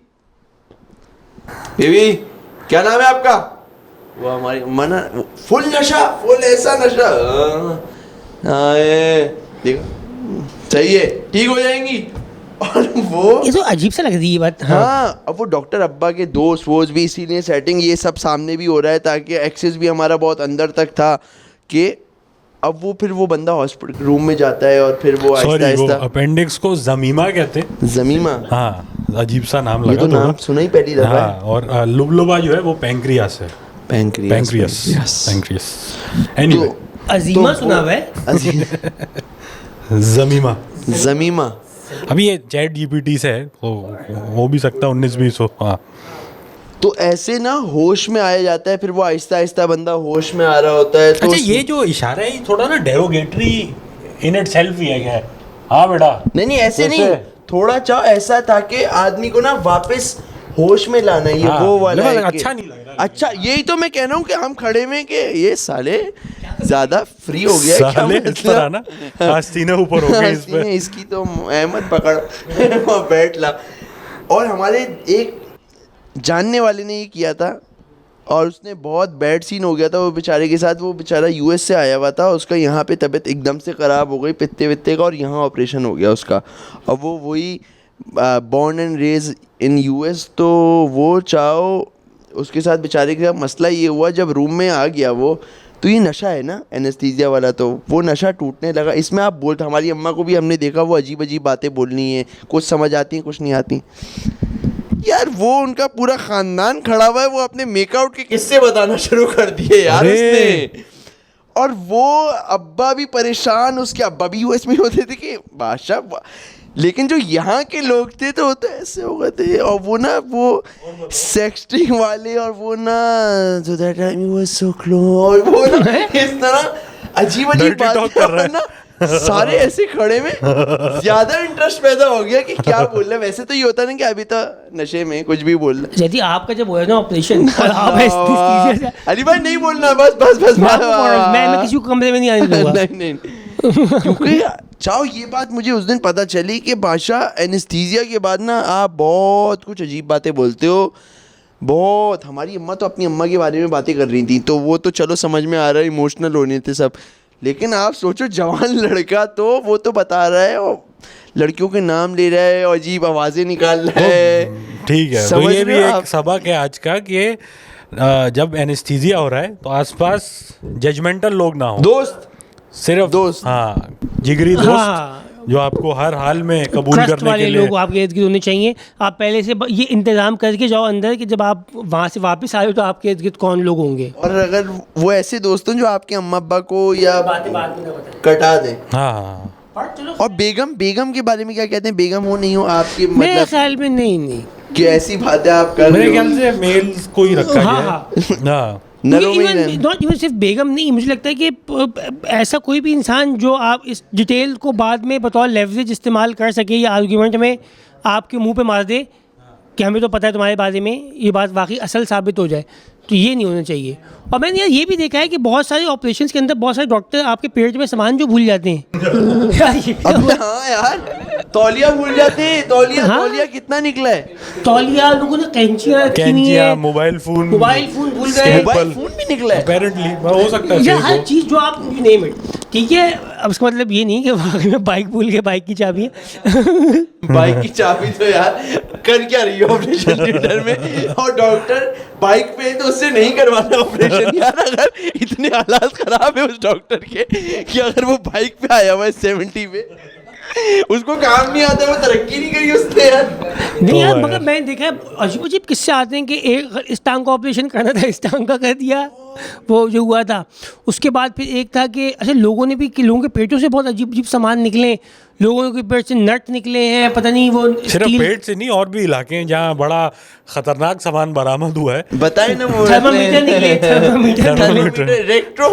बीबी क्या नाम है आपका, वो हमारी अम्मा ना फुल नशा, फुल ऐसा नशा, हाँ ये देखो सही है, ठीक हो जाएंगी। और वो ये तो अजीब सा लग रही है ये बात। हाँ, अब वो डॉक्टर अब्बा के दोस्त वोस्त भी, इसीलिए सेटिंग ये सब सामने भी हो रहा है ताकि एक्सेस भी हमारा बहुत अंदर तक था कि अब वो फिर वो बंदा हॉस्पिटल रूम में जाता है और फिर वो आहिस्ता सॉरी, वो आहिस्ता। अपेंडिक्स को जमीमा कहते हैं। जमीमा, हाँ, अजीब सा नाम ये लगा तो नाम सुना ही पहली दफा हाँ, है। और लुबलुबा जो है वो पैंक्रियास है। पैंक्रियास, पैंक्रियास एनीवे, अजीमा तो सुना हुआ है। जमीमा। जमीमा अभी ये चैट जीपीटी से है, तो हो भी सकता है 19-20 हो। हाँ, तो ऐसे ना होश में आया जाता है, फिर वो आहिस्ता आहिस्ता बंदा होश में आ रहा होता है। तो अच्छा, ये जो इशारा है ये थोड़ा ना डेरोगेटरी इन इट सेल्फ ही है क्या? हाँ बेटा, नहीं ऐसे जैसे- नहीं, थोड़ा चाहो ऐसा था कि आदमी को ना वापस होश में लाना, ये हाँ, वो वाला लेकिन है कि- अच्छा नहीं लग रहा। अच्छा, यही तो मैं कह रहा हूँ कि हम खड़े में कि ये साले ज्यादा फ्री हो गया है, क्या साले मतलब? इस तरह ना आस्तीने ऊपर हो गए इस पे। इसकी तो अहमद पकड़ और बैठ ला। और हमारे एक जानने वाले ने ये किया था और उसने बहुत बैड सीन हो गया था वो बेचारे के साथ। वो बेचारा यूएस से आया हुआ था, उसका यहाँ पे तबीयत एकदम से ख़राब हो गई पित्ते वित्ते का, और यहाँ ऑपरेशन हो गया उसका। और वो वही born and raise in US, तो वो चाहो उसके साथ बेचारे के साथ मसला ये हुआ, जब रूम में आ गया वो, तो ये नशा है ना एनेस्थीसिया वाला, तो वो नशा टूटने लगा। इसमें आप बोलते, हमारी अम्मा को भी हमने देखा वो अजीब अजीब बातें बोलनी है, कुछ समझ आती हैं कुछ नहीं आती यार। वो उनका पूरा खानदान खड़ा हुआ है, वो अपने मेकआउट के किस्से बताना शुरू कर दिए यार उसने। और वो अब्बा भी परेशान, उसके अब्बा भी यूएस में होते थे कि बादशाह, लेकिन जो यहाँ के लोग थे तो वो तो ऐसे हो गए थे। और वो ना वो सेक्सटिंग वाले, और वो ना जो that time you were so close, और वो ना इस तरह अजीब अजीब Dirty talk कर रहा है। बातें ना, सारे ऐसे खड़े में ज्यादा इंटरेस्ट पैदा हो गया कि क्या बोल रहे। वैसे तो ये होता ना कि अभी तो नशे में कुछ भी बोल रहे। यदि आपका जब हुआ ना ऑपरेशन और आप एनेस्थीसिया से, अली भाई नहीं बोलना, बस बस बस मैं किसी को कमरे में नहीं आने दूंगा। नहीं क्योंकि चाहो ये बात मुझे उस दिन पता चली कि बादशाह एनेस्थीसिया के बाद ना आप बहुत कुछ अजीब बातें बोलते हो बहुत। हमारी अम्मा तो अपनी अम्मा के बारे में बातें कर रही थी, तो वो तो चलो समझ में आ रहा है, इमोशनल होने थे सब। लेकिन आप सोचो जवान लड़का, तो वो तो बता रहा है और लड़कियों के नाम ले रहा है और अजीब आवाज़ें निकाल रहा है। ठीक है, तो समझ ये रहे भी हो एक आप? सबक है आज का कि जब एनेस्थीसिया हो रहा है तो आसपास जजमेंटल लोग ना हो, दोस्त सिर्फ दोस्त। हाँ, जिगरी दोस्त हाँ। जो आपको हर हाल में कबूल ट्रस्ट करने वाले के लिए। लोग आपके इर्द गिर्द होने चाहिए। आप पहले से ये इंतजाम करके जाओ अंदर कि जब आप वहाँ से वापस आए हो तो आपके इर्द गिर्द कौन लोग होंगे। और अगर वो ऐसे दोस्त हों जो आपके अम्मा अब्बा को या बातें बाद में ना बताएं। कटा दें। हाँ, और बेगम के बारे में क्या कहते हैं, बेगम हो नहीं हो आपकी, मेरे मतलब ख्याल में नहीं। कि ऐसी बातें आप कर मेरे रहे ख्याल हो। से मेल्स को ही रखा हाँ, गया है। हाँ, नरों में ही रहना। नॉट इवन सिर्फ बेगम नहीं, मुझे लगता है कि ऐसा कोई भी इंसान जो आप इस डिटेल को बाद में बतौर लेवरेज इस्तेमाल कर सके या आर्गूमेंट में आपके मुंह पे मार दे कि हमें तो पता है तुम्हारे बारे में, ये बात वाकई असल साबित हो जाए, तो ये नहीं होना चाहिए। और मैंने यार ये भी देखा है कि बहुत सारे ऑपरेशंस के अंदर बहुत सारे डॉक्टर आपके पेट में सामान जो भूल जाते हैं। यार ये भी अब हाँ यार, तौलिया भूल जाते हैं। तौलिया हाँ? तौलिया कितना निकला है। तौलिया लोगों ने कैंचियाँ रखी हुई कैंचिया, है, मोबाइल फोन मोबाइल फोन भूल गए। मोबाइल फोन भी निकला है। अपेरेंटली हो सकता है या fake हर हो। चीज़ जो आप नेम इट, ठीक है। अब उसका मतलब ये नहीं कि वाकई में बाइक भूल के बाइक की चाबी है। बाइक की चाबी तो यार कर क्या रही है ऑपरेशन थिएटर में, और डॉक्टर बाइक पे है तो उससे नहीं करवाना ऑपरेशन यार। अगर इतने हालात खराब है उस डॉक्टर के कि अगर वो बाइक पे आया हुआ है 70 पे, उसको काम नहीं आता, वो तरक्की नहीं करी उसने यार। नहीं यार, है मगर मैंने देखा है अजीब अजीब किस्से आते हैं कि एक इस टांग का ऑपरेशन करना था, इस टांग का कर दिया। वो जो हुआ था, उसके बाद फिर एक था कि अच्छा लोगों ने भी कि लोगों के पेटों से बहुत अजीब अजीब सामान निकले, लोगों के पेट से नट निकले हैं, पता नहीं वो सिर्फ पेट से नहीं, और भी इलाके हैं जहाँ बड़ा खतरनाक सामान बरामद हुआ है। बताए ना वो थर्मामीटर निकले, थर्मामीटर रेक्टो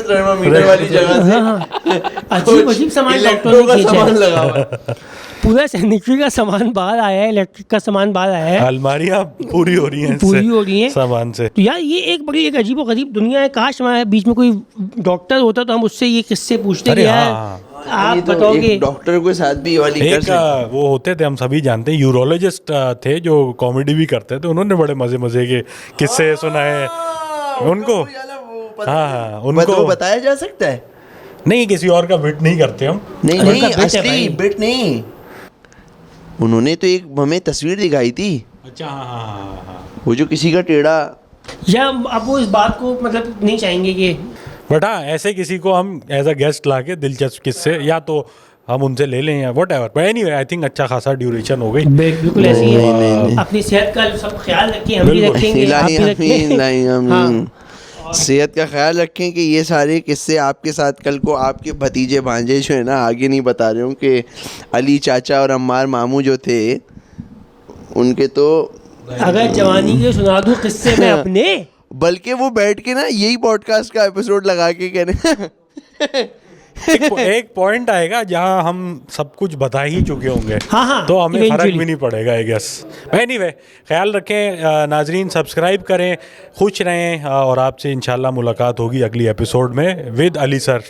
थर्मामीटर वाली जगह से अजीब अजीब सामान डॉक्टरों इलेक्ट्रो ने का खींचा सामान है। लगा हुआ है। पूरा सैनिटरी का सामान बाहर आया है, इलेक्ट्रिक का सामान बाहर आया है, अलमारियाँ पूरी हो रही हैं इससे, पूरी हो रही हैं सामान से। तो यार ये एक बड़ी एक अजीब व गरीब दुनिया है। काश हमारे बीच में कोई सकता होता तो हम उससे ये किस्से पूछते अरे कि यार हाँ, आप ये तो बताओगे। एक डॉक्टर के साथ भी ये वाली कर एक सकते। वो होते थे, हम सभी जानते हैं, यूरोलॉजिस्ट थे जो कॉमेडी भी करते थे। उन्होंने बड़े मजे मजे के किस्से सुनाए उनको। हाँ, उनको वो बताया जा सकता है। नहीं, किसी और का बिट नहीं करते हम। नहीं उनका नहीं, बिट है असली भाई। बिट नहीं। उन्होंने तो एक हमें तस्वीर दिखाई थी, अच्छा, हाँ। वो जो किसी का टेढ़ा। या अब वो इस बात को मतलब नहीं चाहेंगे कि बट हाँ, ऐसे किसी को हम एज अ गेस्ट ला के दिलचस्प किस्से या तो हम उनसे ले लें या what ever. But anyway, I think अच्छा खासा ड्यूरेशन हो गई। बिल्कुल ऐसे ही नहीं, नहीं, नहीं। है। अपनी सेहत का सब ख्याल रखें, हम भी बिल्कुल। रखेंगे, आप भी रखें। हाँ। सेहत का ख्याल रखें कि ये सारे किस्से आपके साथ कल को आपके भतीजे भांजे जो है ना, आगे नहीं बता रहे हूँ, कि अली चाचा और अम्मार मामू जो थे उनके तो अगर जवानी के सुना दूं किस्से में अपने, बल्कि वो बैठ के ना यही पॉडकास्ट का एपिसोड लगा के कह रहे एक पॉइंट आएगा जहां हम सब कुछ बता ही चुके होंगे। हाँ, तो हमें फर्क eventually। भी नहीं पड़ेगा, आई गेस। एनीवे, ख्याल रखें नाजरीन, सब्सक्राइब करें, खुश रहें, और आपसे इंशाल्लाह मुलाकात होगी अगली एपिसोड में विद अली सर।